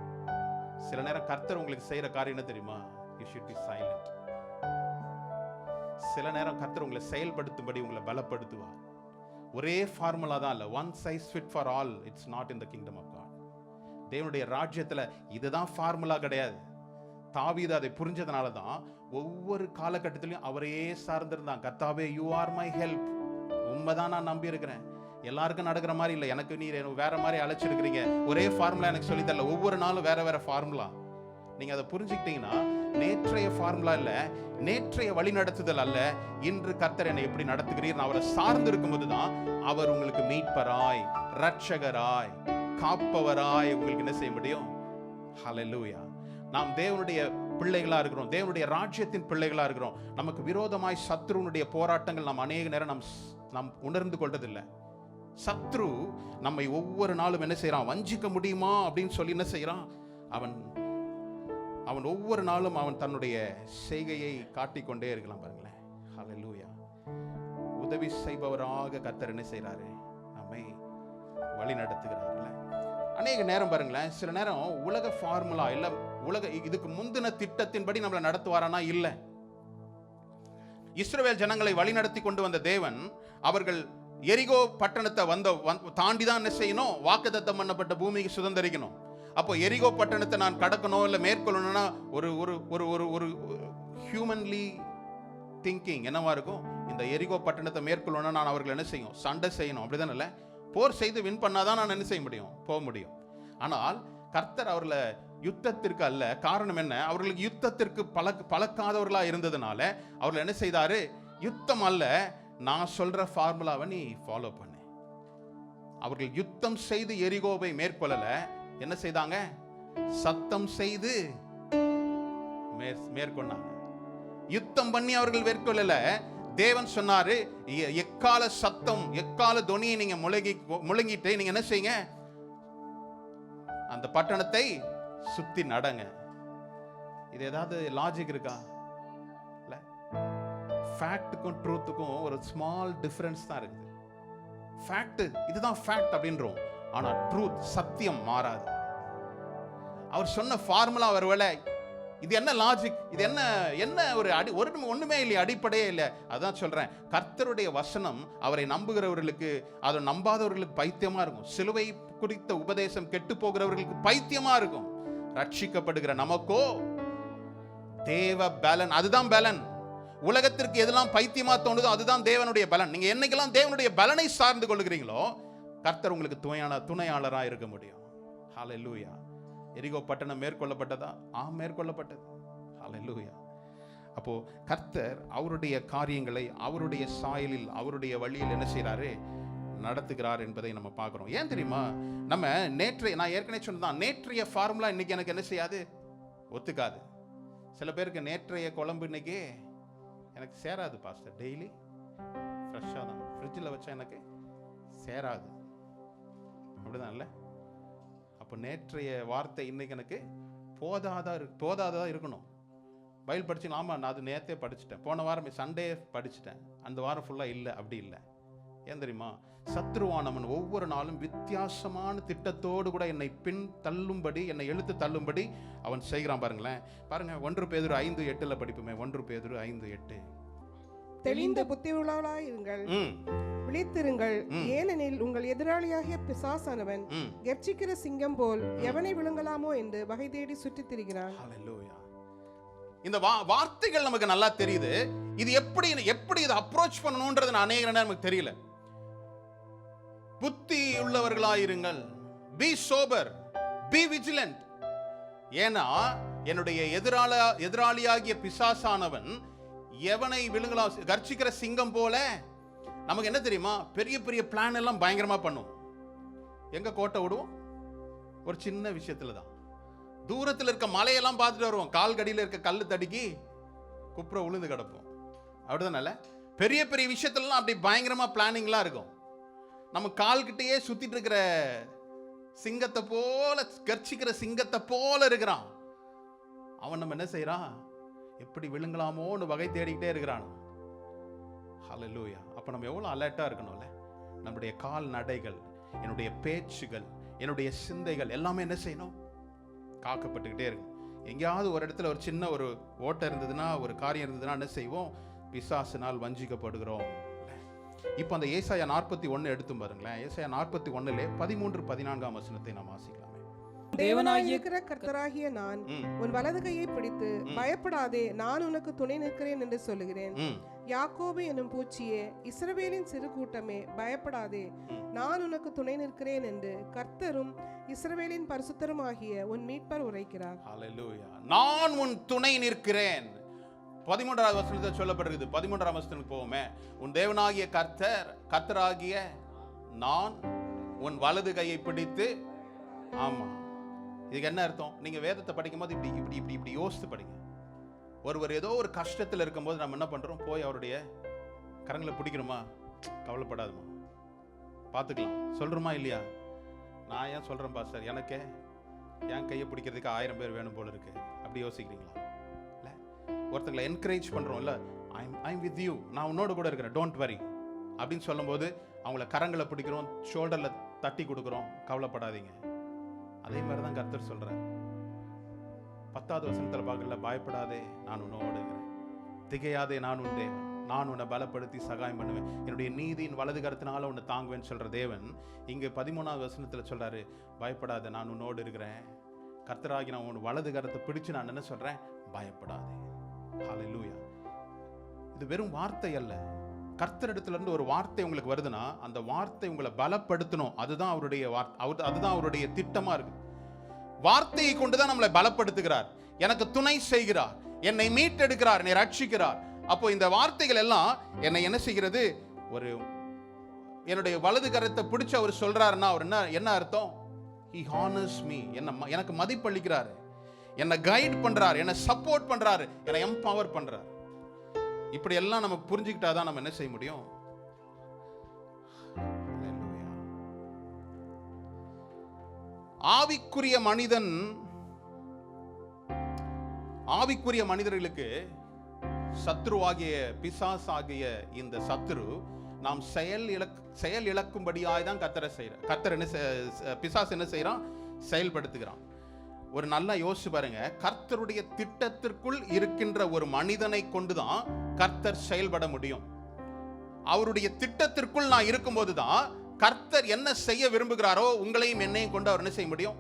சில நேரம் கர்த்தர் உங்களுக்கு செய்யற காரியம் என்ன தெரியுமா? You should be silent. சில நேரம் கர்த்தர் உங்களை செயல்படுத்தும்படி உங்களை பலப்படுத்துவார். ஒரே ஃபார்முலா தான் இல்ல. One size fit for all. It's not in the kingdom of God. தேவனுடைய ராஜ்யத்துல இதுதான் ஃபார்முலா கிடையாது. தாவீது அதை புரிஞ்சதுனால தான் ஒவ்வொரு காலகட்டத்திலையும் அவரையே சார்ந்திருந்தான். கர்த்தாவே, யூ ஆர் மை ஹெல்ப், உண்மைதான் நான் நம்பி இருக்கிறேன். எல்லாருக்கும் நடக்கிற மாதிரி இல்லை, எனக்கு நீ வேற மாதிரி அழைச்சிருக்கிறீங்க. ஒரே ஃபார்முலா எனக்கு சொல்லி தரல, ஒவ்வொரு நாளும் வேற வேற ஃபார்முலா. நீங்க அதை புரிஞ்சுக்கிட்டீங்கன்னா, நேற்றைய ஃபார்முலா இல்ல, நேற்றைய வழி நடத்துதல் அல்ல, இன்று கர்த்தர் என்னை எப்படி நடத்துகிறீர் அவரை சார்ந்து இருக்கும்போது தான் அவர் உங்களுக்கு மீட்பராய், ரட்சகராய், காப்பவராய் உங்களுக்கு என்ன செய்ய முடியும். ஹல்லேலூயா. நாம் தேவனுடைய பிள்ளைகளா இருக்கிறோம், தேவனுடைய ராஜ்யத்தின் பிள்ளைகளா இருக்கிறோம். நமக்கு விரோதமாய் சத்ருனுடைய போராட்டங்கள் நாம் அநேக நேரம் நாம் உணர்ந்து கொள்றதில்லை. சத்ரு நம்மை ஒவ்வொரு நாளும் என்ன செய்யறான், வஞ்சிக்க முடியுமா அப்படின்னு சொல்லி என்ன செய்யறான், அவன் ஒவ்வொரு நாளும் அவன் தன்னுடைய செய்கையை காட்டிக்கொண்டே இருக்கலாம். பாருங்களேன், ஹல்லேலூயா. உதவி செய்பவராக கர்த்தர் என்ன செய்யறாரு, நம்மை வழி நடத்துகிறார்ல. அநேக நேரம் பாருங்களேன், சில நேரம் உலக ஃபார்முலா இல்ல, உலக இதுக்கு முந்தின திட்டத்தின்படி நம்மளை நடத்துவாரானா இல்ல. இஸ்ரவேல் ஜனங்களை வழி நடத்தி கொண்டு வந்த தேவன், அவர்கள் எரிகோ பட்டணத்தை தாண்டி தான் என்ன செய்யணும், வாக்குத்தத்தம் பண்ணப்பட்ட பூமிக்கு சுதந்திரிக்கணும். அப்போ எரிகோ பட்டணத்தை நான் கடக்கணும் இல்லை மேற்கொள்ளணும்னா ஒரு ஒரு ஒரு ஒரு ஒரு ஹியூமன்லி திங்கிங் என்னவா இருக்கும், இந்த எரிகோ பட்டணத்தை மேற்கொள்ளணும்னா நான் அவர்கள் என்ன செய்யும், சண்டை செய்யணும், அப்படிதான் இல்லை, போர் செய்து வின் பண்ணாதான் நான் என்ன செய்ய முடியும், போக முடியும். ஆனால் கர்த்தர் அவர்களை யுத்தத்திற்கு அல்ல, காரணம் என்ன, அவர்களுக்கு யுத்தத்திற்கு பழக்காதவர்களா இருந்ததுனால அவர்கள் என்ன செய்தாரு, யுத்தம் அல்ல, நான் சொல்ற ஃபார்முலாவை நீ ஃபாலோ பண்ணு. அவர்கள் யுத்தம் செய்து எரிகோவை மேற்கொள்ளல, என்ன செய்தாங்க, சத்தம் செய்து மேற்கொண்டாங்க. யுத்தம் பண்ணி அவர்கள் மேற்கொள்ளல. தேவன் சொன்னாரு, எக்கால சத்தம், எக்கால துணியை நீங்க முழங்கிட்டு நீங்க என்ன செய்யுங்க, அந்த பட்டணத்தை சுத்தி நடங்க. இது ஏதாவது லாஜிக் இருக்கா? இல்ல. ஃபேக்ட்டுக்கும் ட்ரூத்துக்கும் ஒரு ஸ்மால் டிஃபரன்ஸ் தான் இருக்குது. ஃபேக்ட் இதுதான் ஃபேக்ட் அப்படின்றோம், ஆனா ட்ரூத், சத்தியம் மாறாது. அவர் சொன்ன ஃபார்முலா ஒருவேளை இது என்ன லாஜிக், இது என்ன என்ன ஒரு ஒண்ணுமே இல்லை, அடிப்படையே இல்லை. அதான் சொல்றேன், கர்த்தருடைய வசனம் அவரை நம்புகிறவர்களுக்கு, அதை நம்பாதவர்களுக்கு பைத்தியமா இருக்கும். சிலுவை குறித்த உபதேசம் கெட்டு போகிறவர்களுக்கு பைத்தியமா இருக்கும். ரட்சிக்கப்படுகிற நமக்கோ தேவ பலன், அதுதான் பலன். உலகத்திற்கு எதெல்லாம் பைத்தியமா தோணுதோ அதுதான் தேவனுடைய பலன். நீங்க என்னைக்கெல்லாம் தேவனுடைய பலனை சார்ந்து கொள்கிறீங்களோ கர்த்தர் உங்களுக்கு துணையாளராக இருக்க முடியும். ஹல்லேலூயா. எரிகோ பட்டணம் மேற்கொள்ளப்பட்டதா? மேற்கொள்ளப்பட்டது. ஹல்லேலூயா. அப்போ கர்த்தர் அவருடைய காரியங்களை அவருடைய சாயலில், அவருடைய வழியில் என்ன செய்யறாரு, நடத்துகிறார் என்பதை நம்ம பார்க்கிறோம். ஏன் தெரியுமா, நம்ம நான் ஏற்கனவே சொன்னதான், நேற்றைய ஃபார்முலா இன்னைக்கு எனக்கு என்ன செய்யாது, ஒத்துக்காது. சில பேருக்கு நேற்றைய குழம்பு இன்னைக்கு எனக்கு சேராது பாஸ்டர், டெய்லி ஃப்ரெஷ்ஷாக தான் ஃப்ரிட்ஜில் வச்சா எனக்கு சேராது, அப்படிதான் இல்லை. அப்போ நேற்றைய வார்த்தை இன்னைக்கு எனக்கு போதாதான் இருக்கணும். பைபிள் படிச்சு, ஆமாம் நான் அது நேற்றே படிச்சுட்டேன், போன வாரம் சண்டே படிச்சுட்டேன், அந்த வாரம் ஃபுல்லாக இல்லை, அப்படி இல்லை. ஏன் தெரியுமா, சத்ருவானவன் ஒவ்வொரு நாளும் வித்தியாசமான திட்டத்தோடு கூட என்னை பின் தள்ளும்படி, என்னை இழுத்து தள்ளும்படி அவன் செய்கிறான். பாருங்களேன், பாருங்க 1 பேதுரு 5:8 படிப்புமே. 1 பேதுரு 5:8. தெளிந்த புத்தியுள்ளவர்களாயிருங்கள், விழித்திருங்கள், ஏனெனில் உங்கள் எதிராளியாகிய பிசாசானவன் கர்ச்சிக்கிற சிங்கம் போல் எவனை விழுங்கலாமோ என்று வகை தேடி சுற்றித் திரிகிறான். ஹல்லேலூயா. இந்த வார்த்தைகள் நமக்கு நல்லா தெரியுது. இது எப்படி இதை அப்ரோச் பண்ணணும்ன்றது அநேக நேரம் நமக்கு தெரியல. புத்தி உள்ளவர்களாயிருங்கள், பி சோபர், பி விஜிலண்ட். ஏன்னா என்னுடைய எதிராளியாகிய பிசாசானவன் எவனை விழுங்கலாம், கர்ச்சிக்கிற சிங்கம் போல. நமக்கு என்ன தெரியுமா, பெரிய பெரிய பிளான் எல்லாம் பயங்கரமா பண்ணும். எங்க கோட்டை விடுவோம், ஒரு சின்ன விஷயத்துல தான். தூரத்தில் இருக்க மலையெல்லாம் பார்த்துட்டு வருவோம், கால் கடியில் இருக்க கல்லு தடுக்கி குப்புற உளுந்து கிடப்போம், அப்படிதானே. பெரிய பெரிய விஷயத்துலலாம் அப்படி பயங்கரமா பிளானிங்லாம் இருக்கும். நம்ம கால்கிட்டயே சுத்திட்டு இருக்கிற சிங்கத்தை போல, கர்ச்சிக்கிற சிங்கத்தை போல இருக்கிறான் அவன். நம்ம என்ன செய்யறான், எப்படி விழுங்கலாமோன்னு வகை தேடிக்கிட்டே இருக்கிறான். ஹல்லேலூயா. அப்ப நம்ம எவ்வளவு அலர்ட்டா இருக்கணும்ல. நம்முடைய கால் நடைகள், என்னுடைய பேச்சுகள், என்னுடைய சிந்தைகள் எல்லாமே என்ன செய்யணும், காக்கப்பட்டுக்கிட்டே இருக்கும். எங்கேயாவது ஒரு இடத்துல ஒரு சின்ன ஒரு ஓட்டை இருந்ததுன்னா, ஒரு காரியம் இருந்ததுன்னா என்ன செய்வோம், பிசாசினால் வஞ்சிக்கப்படுகிறோம். இப்போ அந்த ஏசாயா 41 எடுத்து பாருங்களேன். ஏசாயா 41 13-14 வசனத்தை நாம் வாசிக்கலாமே. தேவனாயிருக்கிற கர்த்தராகிய நான் உன் வலது கையை பிடித்து பயப்படாதே, நான் உனக்கு துணை நிற்கிறேன் என்று சொல்லுகிறேன். யாக்கோபு எனும் பூச்சியே, இஸ்ரவேலின் சிறு கூட்டமே, பயப்படாதே, நான் உனக்கு துணை நிற்கிறேன் என்று கர்த்தரும் இஸ்ரவேலின் பரிசுத்தரும் ஆகிய உன் மீட்பர் உரைக்கிறார். ஹல்லேலூயா. நான் உன் துணை நிற்கிறேன். 13வது வசனத்தில் சொல்லப்பட்டிருக்குது. 13ஆம் வசனத்துக்கு போவோமே. உன் தேவனாகிய கர்த்தராகிய நான் உன் வலது கையை பிடித்து. ஆமா, இதுக்கு என்ன அர்த்தம்? நீங்க வேதத்தை படிக்கும் போது இப்படி இப்படி இப்படி இப்படி யோசித்து படிங்க. ஒருவர் ஏதோ ஒரு கஷ்டத்தில் இருக்கும்போது நம்ம என்ன பண்றோம்? போய் அவருடைய கரங்களை பிடிக்கிறோமா? கவலைப்படாதுமா, பார்த்துக்கலாம் சொல்றோமா இல்லையா? நான் ஏன் சொல்றேன் பாஸ்டர், எனக்கு என் கையை பிடிக்கிறதுக்கு 1000 பேர் வேணும் போல இருக்கு, அப்படி யோசிக்கிறீங்களா? இல்லை, ஒருத்தங்களை என்கரேஜ் பண்றோம். இல்லை, ஐம் வித் யூ, நான் உன்னோட கூட இருக்கிறேன், டோன்ட் வரி அப்படின்னு சொல்லும்போது அவங்கள கரங்களை பிடிக்கிறோம், ஷோல்டர்ல தட்டி கொடுக்குறோம், கவலைப்படாதீங்க. அதே மாதிரி தான் கர்த்தர் சொல்றார். 10வது வசனத்தில் பார்க்கல, பயப்படாதே நான் உன்னோடு இருக்கிறேன், திகையாதே நான் உன் தேவன், நான் உன்னை பலப்படுத்தி சகாயம் பண்ணுவேன், என்னுடைய நீதியின் வலது கரத்தினால உன்னை தாங்குவேன்னு சொல்ற தேவன் இங்கு 13வது வசனத்தில் சொல்றாரு, பயப்படாதே நான் உன்னோடு இருக்கிறேன், கர்த்தராகி நான் உன் வலது கரத்தை பிடிச்சு நான் என்ன சொல்றேன்? பயப்படாதே. ஹல்லேலூயா. இது வெறும் வார்த்தை அல்ல. கர்த்தரிடத்துல இருந்து ஒரு வார்த்தை உங்களுக்கு வருதுன்னா அந்த வார்த்தை உங்களை பலப்படுத்தணும். அதுதான் அவருடைய அதுதான் அவருடைய திட்டமா இருக்கு. வார்த்தையை கொண்டுதான் நம்மளை பலப்படுத்துகிறார், எனக்கு துணை செய்கிறார், என்னை மீட்டெடுக்கிறார், என்னை ரட்சிக்கிறார். அப்போ இந்த வார்த்தைகள் எல்லாம் என்னை என்ன செய்கிறது? ஒரு என்னுடைய வலது கரத்தை பிடிச்சு அவர் சொல்றாருன்னா அவர் என்ன அர்த்தம்? He honors me, எனக்கு மதிப்பளிக்கிறார், என்னை கைட் பண்றார், என்னை சப்போர்ட் பண்றாரு, என்னை எம்பவர் பண்றார். இப்படி எல்லாம் நம்ம புரிஞ்சுக்கிட்டாதான் நம்ம என்ன செய்ய முடியும்? ஆவிக்குரிய மனிதர்களுக்கு சத்ருவாகிய பிசாசாகிய இந்த சத்ரு நாம் செயல் இழக்கும்படியாய் தான் கர்த்தர் என்ன பிசாசு என்ன செய்யறான்? செயல்படுத்துகிறான். ஒரு நல்லா யோசிச்சு பாருங்க, கர்த்தருடைய திட்டத்திற்குள் இருக்கின்ற ஒரு மனிதனை கொண்டுதான் கர்த்தர் செயல்பட முடியும். அவருடைய திட்டத்திற்குள் நான் இருக்கும்போது தான் கர்த்தர் என்ன செய்ய விரும்புகிறாரோ உங்களையும் என்னையும் கொண்டு அவர் என்ன செய்ய முடியும்?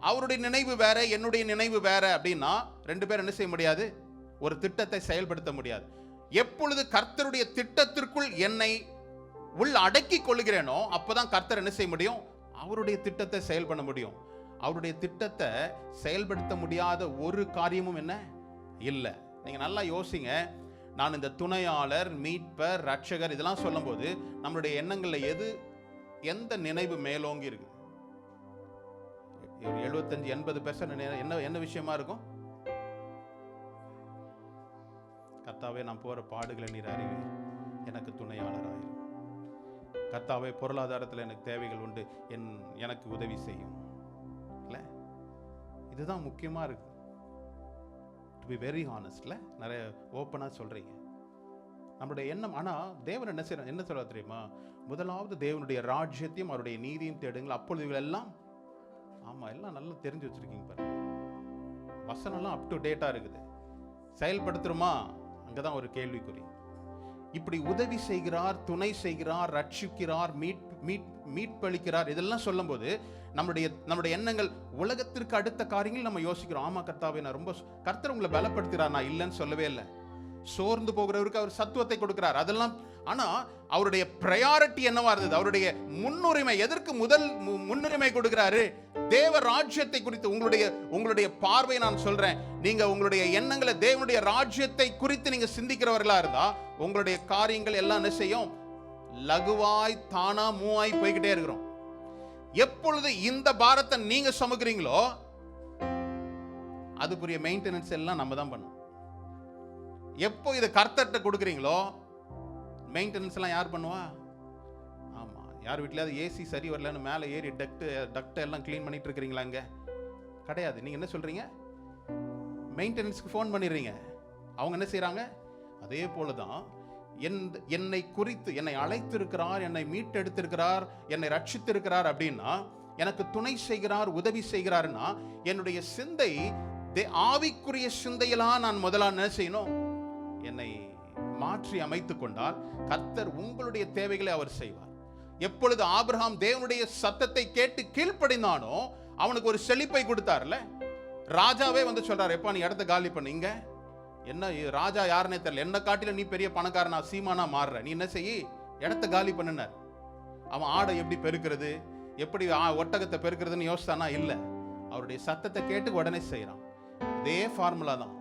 அவருடைய நினைவு வேற, என்னுடைய நினைவு வேற அப்படின்னா 2 பேர் என்ன செய்ய முடியாது? ஒரு திட்டத்தை செயல்படுத்த முடியாது. எப்பொழுது கர்த்தருடைய திட்டத்திற்குள் என்னை உள் அடக்கி கொள்கிறேனோ அப்பதான் கர்த்தர் என்ன செய்ய முடியும்? அவருடைய திட்டத்தை செயல்பட முடியும். அவருடைய திட்டத்தை செயல்படுத்த முடியாத ஒரு காரியமும் என்ன இல்லை. நீங்க நல்லா யோசிங்க. நான் இந்த துணையாளர், மீட்பர், ரட்சகர் இதெல்லாம் சொல்லும் போது நம்மளுடைய எண்ணங்கள்ல எந்த நினைவு மேலோங்கி இருக்கு? 75-80% என்ன விஷயமா இருக்கும்? கர்த்தாவே நான் போற பாடுகளை நீர் அறிவீர், எனக்கு துணையாளராயிரு. கர்த்தாவே பொருளாதாரத்தில் எனக்கு தேவைகள் உண்டு, எனக்கு உதவி செய்யும். இதுதான் முக்கியமா இருக்கு. டு பி வெரி ஹானஸ்ட்ல நிறைய ஓப்பனா சொல்றீங்க நம்மளுடைய எண்ணம். ஆனா தேவன் என்ன சொல்ல தெரியுமா? முதலாவது தேவனுடைய ராஜ்யத்தையும் அவருடைய நீதியும் தேடுங்கள், அப்பொழுது இவர்கள் எல்லாம். ஆமா, எல்லாம் நல்லா தெரிஞ்சு வச்சிருக்கீங்க பாருங்க. வசனம் எல்லாம் அப் டு டேட்டா இருக்குது. செயல்படுத்துறோமா? அங்கதான் ஒரு கேள்விக்குறி. இப்படி உதவி செய்கிறார், துணை செய்கிறார், ரட்சிக்கிறார், மீட்பளிக்கிறார் இதெல்லாம் சொல்லும் போது நம்முடைய எண்ணங்கள் உலகத்திற்கு அடுத்த காரியங்கள் நம்ம யோசிக்கிறோம். ஆமா கர்த்தாவே, நான் ரொம்ப கர்த்தர் உங்களை பலப்படுத்துகிறார், நான் இல்லைன்னு சொல்லவே இல்லை. சோர்ந்து போகிறவருக்கு அவர் சத்துவத்தை கொடுக்கிறார், அதெல்லாம். ஆனா அவருடைய பிரையாரிட்டி என்னவா இருந்தது? அவருடைய முன்னுரிமை எதற்கு முன்னுரிமை கொடுக்கிறாரு? தேவ ராஜ்யத்தை குறித்து உங்களுடைய பார்வை நான் சொல்றேன். நீங்க உங்களுடைய எண்ணங்களை தேவனுடைய ராஜ்யத்தை குறித்து நீங்க சிந்திக்கிறவர்களா இருந்தா உங்களுடைய காரியங்கள் எல்லாம் என்ன செய்யும்? லகுவாய் தானா மூவாய் போய்கிட்டே இருக்கிறோம். எப்பொழுது இந்த பாரத்தை நீங்க சுமக்கிறீங்களோ அதுக்குரிய மெயின்டெனன்ஸ் எல்லாம் நம்ம தான் பண்ணணும். எப்போ இதை கர்த்தர்ட்ட கொடுக்குறீங்களோ மெயின்டெனன்ஸ் எல்லாம் யார் பண்ணுவா? ஆமா, யார் வீட்லயாவது ஏசி சரி வரலன்னு மேலே ஏறி டக்ட் எல்லாம் கிளீன் பண்ணிட்டு இருக்கிறீங்களா? இங்க கிடையாது. நீங்க என்ன சொல்றீங்க? மெயின்டெனன்ஸ்க்கு ஃபோன் பண்ணிடுறீங்க. அவங்க என்ன செய்யறாங்க? அதே போலதான் என்னை குறித்து, என்னை அழைத்திருக்கிறார், என்னை மீட்டெடுத்திருக்கிறார், என்னை ரட்சித்திருக்கிறார் அப்படின்னா, எனக்கு துணை செய்கிறார், உதவி செய்கிறார்னா என்னுடைய சிந்தை ஆவிக்குரிய சிந்தையெல்லாம் நான் முதல்ல என்ன செய்யணும்? என்னை மாற்றி அமைத்துக் கொண்டால் கர்த்தர் உங்களுடைய தேவைகளை அவர் செய்வார். எப்பொழுது ஆபிரகாம் தேவனுடைய சத்தத்தை கேட்டு கீழ்ப்படிந்தானோ அவனுக்கு ஒரு செழிப்பை கொடுத்தாருல. ராஜாவே வந்து சொல்றாரு, எப்பா நீ இடத்த காலி பண்ணீங்க, என்ன ராஜா யாருன்னே தெரியல, என்ன காட்டில நீ பெரிய பணக்காரனா சீமானா மாறுற, நீ என்ன செய்யி இடத்த காலி பண்ணினார். அவன் ஆடை எப்படி பெருக்கிறது, எப்படி ஒட்டகத்தை பெருக்கிறதுன்னு யோசித்தானா? இல்லை, அவருடைய சத்தத்தை கேட்டு உடனே செய்யறான். அதே ஃபார்முலா தான்.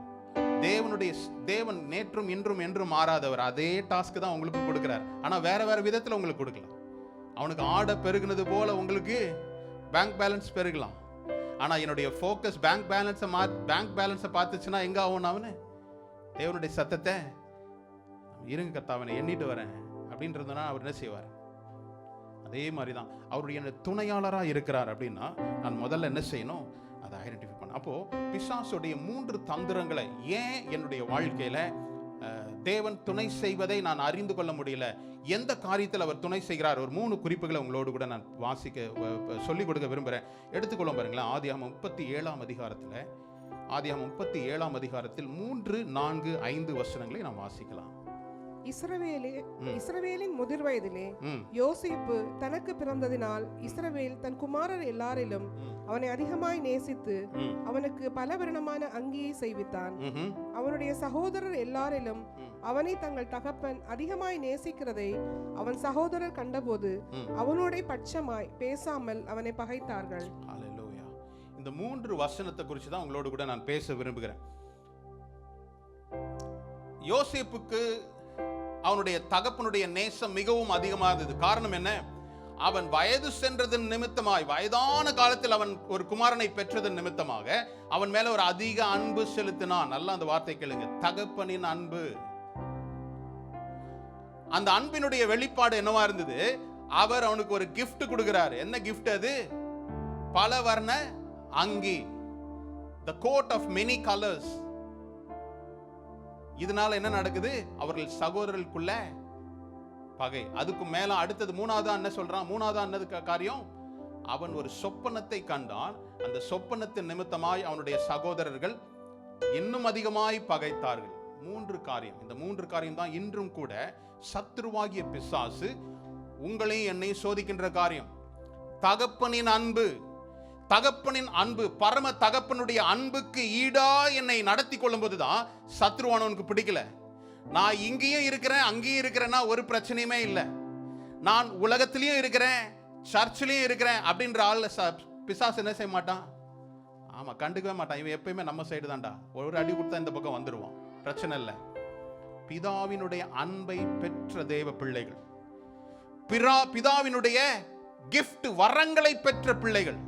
தேவன் நேற்றும் இன்றும் என்றும் மாறாதவர். அதே டாஸ்க் தான் உங்களுக்கு கொடுக்கிறார். ஆனா வேற வேற விதத்துல உங்களுக்கு கொடுக்கலாம். அவனுக்கு ஆடை பெருகுனது போல உங்களுக்கு பேங்க் பேலன்ஸ் பெருகலாம். ஆனா என்னுடைய ஃபோக்கஸ் பேங்க் பேலன்ஸை பார்த்துச்சுன்னா எங்க ஆகும்? அவனு தேவனுடைய சத்தத்தை இருங்க கர்த்தாவனை எண்ணிட்டு வரேன் அப்படின்றதுனா அவர் என்ன செய்வார்? அதே மாதிரி தான் அவருடைய துணையாளராக இருக்கிறார். அப்படின்னா நான் முதல்ல என்ன செய்யணும்? அதை ஐடென்டிஃபை பண்ண. அப்போ பிசாசுடைய 3 தந்திரங்களை ஏன் என்னுடைய வாழ்க்கையில தேவன் துணை செய்வதை நான் அறிந்து கொள்ள முடியல, எந்த காரியத்தில் அவர் துணை செய்கிறார், ஒரு 3 குறிப்புகளை உங்களோடு கூட நான் சொல்லிக் கொடுக்க விரும்புகிறேன். எடுத்துக்கொள்ள பாருங்களேன். ஆதியாகமம் 37ஆம் அதிகாரத்தில் 3, 4, 5 வசனங்களை நாம் வாசிக்கலாம். இஸ்ரவேலின் முதிர் வயதிலே யோசேப்பு தனக்கு பிறந்ததினால் இஸ்ரவேல் தன் குமாரர் எல்லாரிலும் அவனை அதிகமாய் நேசித்து அவனுக்கு பல வருணமான அங்கியை செய்வித்தான். அவனுடைய சகோதரர் எல்லாரிலும் அவனை தங்கள் தகப்பன் அதிகமாய் நேசிக்கிறதை அவன் சகோதரர் கண்டபோது அவனோட பட்சமாய் பேசாமல் அவனை பகைத்தார்கள். ஹல்லேலூயா. இந்த 3 வசனத்தை குறித்து தான் உங்களோடு கூட நான் பேச விரும்புகிறேன். யோசேப்புக்கு அவனுடைய தகப்பனுடைய நேசம் மிகவும் அதிகமாக இருந்தது. காரணம் என்ன? அவன் வயது சென்றதன் நிமித்தமாய், வயதான காலத்தில் அவன் ஒரு குமாரனை பெற்றதன் நிமித்தமாக அவன் மேல ஒரு அதிக அன்பு செலுத்தினான். நல்லா அந்த வார்த்தை கேளுங்க, தகப்பனின் அன்பு. அந்த அன்பினுடைய வெளிப்பாடு என்னவா இருந்தது? அவர் அவனுக்கு ஒரு gift கொடுக்கிறார். என்ன gift அது? பல வர்ண அங்கி, the coat of many colors. இதனால என்ன நடக்குது? அவர்கள் சகோதரர்களுக்குள்ள பகை. அதுக்கு மேல அடுத்தது 3வது என்ன சொல்றான்? 3வது காரியம், அவன் ஒரு சொப்பனத்தை கண்டான். அந்த சொப்பனத்தின் நிமித்தமாய் அவனுடைய சகோதரர்கள் இன்னும் அதிகமாய் பகைத்தார்கள். 3 காரியம். இந்த 3 காரியம் தான் இன்றும் கூட சத்ருவாகிய பிசாசு உங்களையும் என்னையும் சோதிக்கின்ற காரியம். தகப்பனின் அன்பு, பரம தகப்பனுடைய அன்புக்கு ஈடா என்னை நடத்தி கொள்ளும் போதுதான் சத்ருவானவனுக்கு பிடிக்கல. நான் இங்கேயும் இருக்கிறேன் அங்கேயும் இருக்கிறேன்னா ஒரு பிரச்சனையுமே இல்லை. நான் உலகத்திலையும் இருக்கிறேன் சர்ச்சிலையும் இருக்கிறேன் அப்படின்ற ஆள் பிசாசு என்ன செய்ய மாட்டான்? ஆமா, கண்டுக்கவே மாட்டான். இவன் எப்பயுமே நம்ம சைடு தான்டா, ஒரு அடி கொடுத்தா இந்த பக்கம் வந்துடுவான், பிரச்சனை இல்லை. பிதாவினுடைய அன்பை பெற்ற தேவ பிள்ளைகள், பிதாவினுடைய கிஃப்ட் வரங்களை பெற்ற பிள்ளைகள்,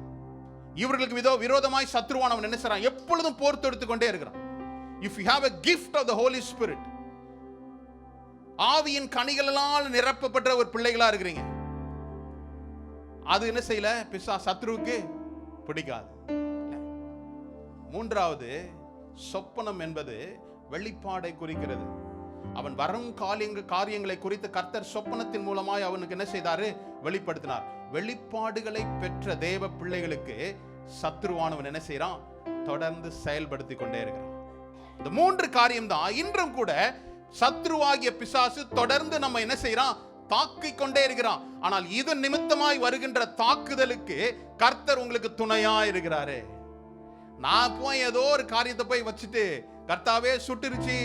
இவர்களுக்கு விரோதமாய் சத்ருவானவன் என்ன செய்றான்? எப்பொழுதும் போர் தொடுத்து கொண்டே இருக்கிறான். If you have a gift of the Holy Spirit, ஆவியின் கனிகளால் நிரப்பப்பட்ட ஒரு பிள்ளைகளா இருக்கிறீங்க, அது என்ன செய்யல? சத்ருவுக்கு பிடிக்காது. 3வது, சொப்பனம் என்பது வெளிப்பாடை குறிக்கிறது. அவன் வரும் காரியங்களை குறித்து கர்த்தர் சொப்பனத்தின் மூலமாய் அவனுக்கு என்ன செய்தாரு? வெளிப்படுத்தினார். வெளிப்பாடுகளை பெற்ற தேவ பிள்ளைகளுக்கு சத்ருவானவன் என்ன செய்யறான்? தொடர்ந்து செயல்படுத்தி கொண்டே இருக்கிறான். இந்த 3 காரியம் தான் இன்றும் கூட சத்ருவாகிய பிசாசு தொடர்ந்து நம்ம என்ன செய்யறான்? தாக்கிக் கொண்டே இருக்கிறான். ஆனால் இது நிமித்தமாய் வருகின்ற தாக்குதலுக்கு கர்த்தர் உங்களுக்கு துணையா இருக்கிறாரு. நான் போய் ஏதோ ஒரு காரியத்தை போய் வச்சுட்டு கர்த்தாவே சுட்டுருச்சு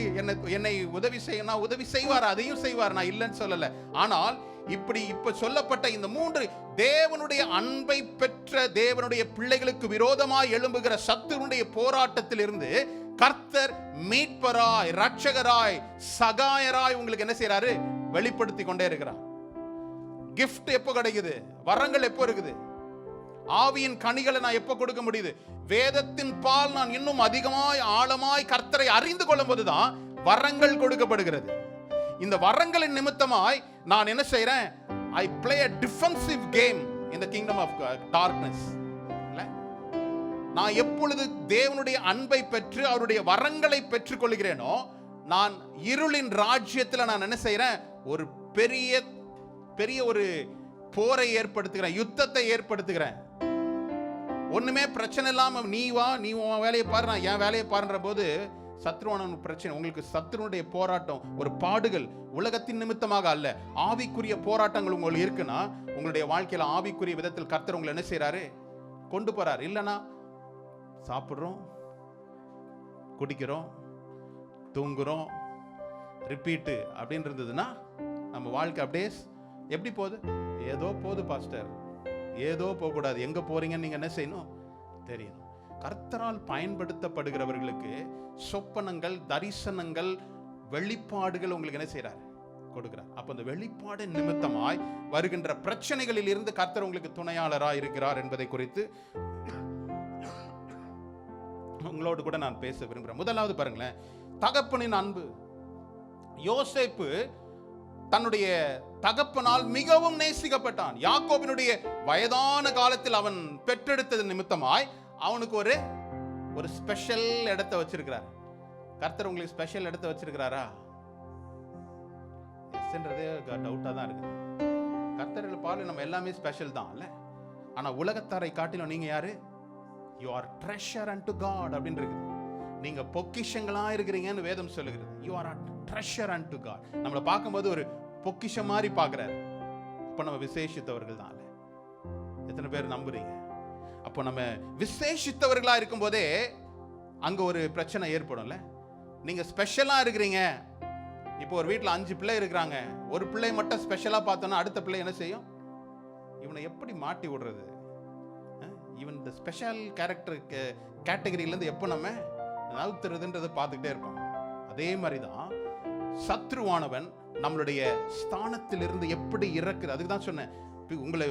என்னை உதவி செய்ய, உதவி செய்வார், அதையும் செய்வார், நான் இல்லைன்னு சொல்லல. ஆனால் இப்ப சொல்லப்பட்ட இந்த 3 தேவனுடைய அன்பை பெற்ற தேவனுடைய பிள்ளைகளுக்கு விரோதமாய் எழும்புகிற சத்துருடைய போராட்டத்தில் இருந்து கர்த்தர் மீட்பராய், ரட்சகராய், சகாயராய் உங்களுக்கு என்ன செய்யறாரு? வெளிப்படுத்தி கொண்டே இருக்கிறார். கிஃப்ட் எப்போ கிடைக்குது? வரங்கள் எப்போ இருக்குது? ஆவியின் கனிகளை நான் எப்போ கொடுக்க முடியுது? வேதத்தின் பால் நான் இன்னும் அதிகமாய் ஆழமாய் கர்த்தரை அறிந்து கொள்ளும் போதுதான் வரங்கள் கொடுக்கப்படுகிறது. இந்த வரங்களின் நிமித்தமாய் நான் என்ன செய்றேன்? I play a defensive game in the kingdom of darkness. நான் எப்பொழுது தேவனுடைய அன்பை பெற்று அவருடைய வரங்களை பெற்றுக் கொள்கிறேனோ, நான் இருளின் ராஜ்யத்தில் நான் என்ன செய்றேன்? ஒரு பெரிய ஒரு போரை ஏற்படுத்துகிறேன், யுத்தத்தை ஏற்படுத்துகிறேன். ஒண்ணுமே பிரச்சனை இல்லாம நீ உன் வேலையை பாரு, நான் என் வேலையை பாருன்ற போது சத்ருவான பிரச்சனை. உங்களுக்கு சத்ருனுடைய போராட்டம், ஒரு பாடுகள் உலகத்தின் நிமித்தமாக அல்ல, ஆவிக்குரிய போராட்டங்கள் உங்களுக்கு இருக்குன்னா உங்களுடைய வாழ்க்கையில ஆவிக்குரிய விதத்தில் கர்த்தர் உங்களை என்ன செய்யறாரு? கொண்டு போறார். இல்லைன்னா சாப்பிட்றோம், குடிக்கிறோம், தூங்குறோம், ரிப்பீட்டு அப்படின்னு இருந்ததுன்னா நம்ம வாழ்க்கை அப்படியே எப்படி போகுது? ஏதோ போகுது பாஸ்டர், ஏதோ போகக்கூடாது. எங்க போறீங்கன்னு நீங்க என்ன செய்யணும் தெரியணும். கர்த்தரால் பயன்படுத்தப்படுகிறவர்களுக்கு சொப்பனங்கள், தரிசனங்கள், வெளிப்பாடுகள் உங்களுக்கு என்ன செய்யறாரு? கொடுக்கிறார். அப்ப அந்த வெளிப்பாடு நிமித்தமாய் வருகின்ற பிரச்சனைகளில் இருந்து கர்த்தர் உங்களுக்கு துணையாளராக இருக்கிறார் என்பதை குறித்து உங்களோடு கூட நான் பேச விரும்புகிறேன். முதலாவது பாருங்களேன், தகப்பனின் அன்பு. யோசேப்பு தன்னுடைய தகப்பனால் மிகவும் நேசிக்கப்பட்டான். யாக்கோபினுடைய வயதான காலத்தில் அவன் பெற்றெடுத்தது நிமித்தமாய் அவனுக்கு ஒரு ஸ்பெஷல் இடத்தை வச்சிருக்கிறார். கர்த்தர் உங்களுக்கு ஸ்பெஷல் இடத்தை வச்சிருக்கிறாரா? எஸ்ன்றதே டவுட்டா தான் இருக்கு. கர்த்தரில் பாரு நம்ம எல்லாமே ஸ்பெஷல் தான் இல்ல. ஆனா உலகத்தாரை காட்டிலும் நீங்க யாரு? You are treasure unto God அப்படின்னு இருக்குது. நீங்க பொக்கிஷங்களா இருக்கிறீங்கன்னு வேதம் சொல்லுகிறது. You are a treasure unto God. நம்மளை பார்க்கும்போது ஒரு பொக்கிஷம் மாதிரி பார்க்கிறாரு. அப்ப நம்ம விசேஷித்தவர்கள் தான். எத்தனை பேர் நம்புறீங்க? அப்போ நம்ம விசேஷித்தவர்களா இருக்கும் போதே அங்க ஒரு பிரச்சனை ஏற்படும்ல. நீங்க ஸ்பெஷலா இருக்கிறீங்க. இப்போ ஒரு வீட்டில் 5 பிள்ளை இருக்கிறாங்க. ஒரு பிள்ளை மட்டும் ஸ்பெஷலா பார்த்தோன்னா அடுத்த பிள்ளை என்ன செய்யும்? இவனை எப்படி மாட்டி விடுறது? இவன் இந்த ஸ்பெஷல் கேரக்டர் கேட்டகரியிலேருந்து எப்போ நம்ம நவுத்துறதுன்றதை பார்த்துக்கிட்டே இருப்பான். அதே மாதிரி தான் சத்ருவானவன் நம்மளுடைய ஸ்தானத்திலிருந்து எப்படி இறக்குது. அதுக்கு தான் சொன்னேன், உங்களை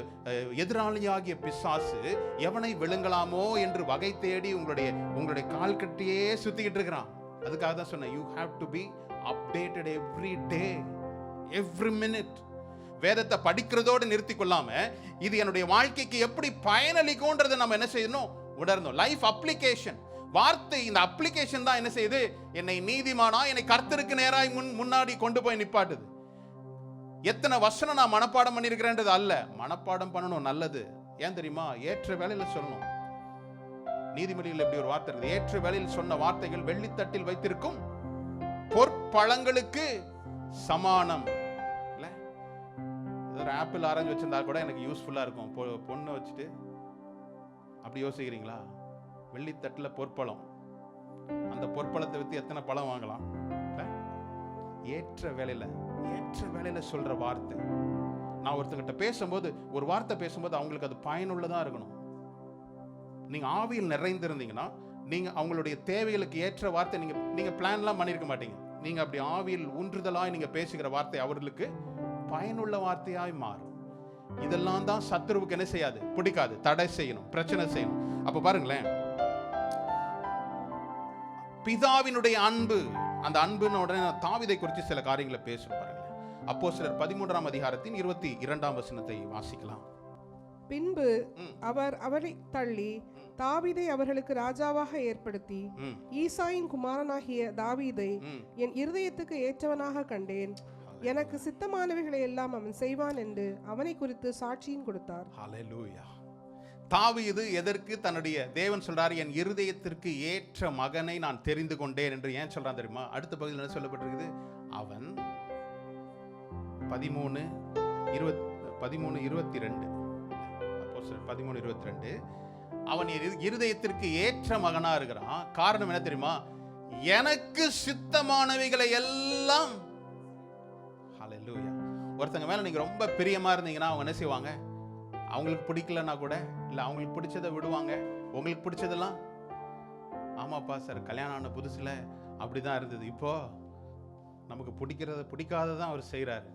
எதிராளியாகிய பிசாசு எவனை விழுங்கலாமோ என்று வகை தேடி உங்களுடைய கால் கட்டியே சுத்திக்கிட்டு இருக்கிறான். அதுக்காக தான் சொன்னேன், you have to be updated every day, every minute. வேதத்தை படிக்கிறதோடு நிறுத்தி கொள்ளாம இது என்னுடைய வாழ்க்கைக்கு எப்படி பயனளிக்கும்ன்றதை நம்ம என்ன செய்யணும்? உணரணும். Life application. வார்த்தை, இந்த அப்ளிகேஷன் தான் என்ன செய்யுது? என்னை நீதிமானா, என்னை கர்த்தருக்கு நேராய் முன்னாடி கொண்டு போய் நிப்பாட்டுது. எத்தனை வசனம் நான் மனப்பாடம் பண்ணிருக்கிறேன்றது அல்ல. மனப்பாடம் பண்ணணும், நல்லது. ஏன் தெரியுமா? ஏற்ற வேளையில சொல்லணும். நீதிமொழியில் எப்படி ஒரு வார்த்தை இருக்குது? ஏற்ற வேளையில் சொன்ன வார்த்தைகள் வெள்ளித்தட்டில் வைத்திருக்கும் பொற்பழங்களுக்கு சமானம். ஒரு ஆப்பிள் ஆரஞ்சு வச்சிருந்தா கூட எனக்கு யூஸ்ஃபுல்லா இருக்கும். பொண்ணு வச்சுட்டு அப்படி யோசிக்கிறீங்களா? வெள்ளித்தட்டில் பொற்பழம், அந்த பொற்பழத்தை வித்து எத்தனை பழம் வாங்கலாம்? ஏற்ற வேலையில சொல்ற வார்த்தை. நான் ஒருத்தங்கிட்ட பேசும்போது, ஒரு வார்த்தை பேசும்போது அவங்களுக்கு அது பயனுள்ளதா இருக்கணும். நீங்க ஆவியில் நிறைந்திருந்தீங்கன்னா நீங்க அவங்களுடைய தேவைகளுக்கு ஏற்ற வார்த்தை நீங்க பிளான்லாம் பண்ணிருக்க மாட்டீங்க. நீங்க அப்படி ஆவியில் ஊன்றுதலாய் நீங்க பேசுகிற வார்த்தை அவர்களுக்கு பயனுள்ள வார்த்தையாய் மாறும். இதெல்லாம் தான் சத்துருவுக்கு என்ன செய்யாது? பிடிக்காது. தடை செய்யணும், பிரச்சனை செய்யணும். அப்ப பாருங்களேன், பிதாவினுடைய அன்பு. அந்த அன்புன்னு உடனே தாவீதை குறித்து சில காரியங்களை பேசணும். பாருங்களேன், அப்போஸ்தலர் 13ஆம் அதிகாரத்தின் 22ஆம் வசனத்தை வாசிக்கலாம். பின்பு அவர் அவரை தள்ளி தாவீதை அவர்களுக்கு ராஜாவாக ஏற்படுத்தி, ஈசாயின் குமாரனாகிய தாவீதை என் இருதயத்துக்கு ஏற்றவனாக கண்டேன், எனக்கு சித்தமானவைகளை எல்லாம் அவன் செய்வான் என்று அவனை குறித்து சாட்சியும் கொடுத்தார். ஹல்லேலூயா. தாவீது எதற்கு தன்னுடைய தேவன் சொல்றாரு, என் இருதயத்திற்கு ஏற்ற மகனை நான் தெரிந்து கொண்டேன் என்று ஏன் சொல்றான் தெரியுமா? அடுத்த பகுதியில் என்ன சொல்லப்பட்டிருக்குது? அவன் 13:22 அவன் இருதயத்திற்கு ஏற்ற மகனா இருக்கிறான். காரணம் என்ன தெரியுமா? எனக்கு சித்தமானவைகளை எல்லாம். ஹல்லேலூயா. ஒருத்தங்க மேல நீங்க ரொம்ப பிரியமா இருந்தீங்கன்னா அவங்க என்ன செய்வாங்க? அவங்களுக்கு பிடிக்கலன்னா கூட இல்ல, அவங்களுக்கு பிடிச்சதை விடுவாங்க. உங்களுக்கு பிடிச்சதெல்லாம், ஆமாப்பா சார், கல்யாணம் ஆன புதுசுல அப்படிதான் இருந்தது, இப்போ நமக்கு பிடிக்காததான் அவர் செய்யறாரு,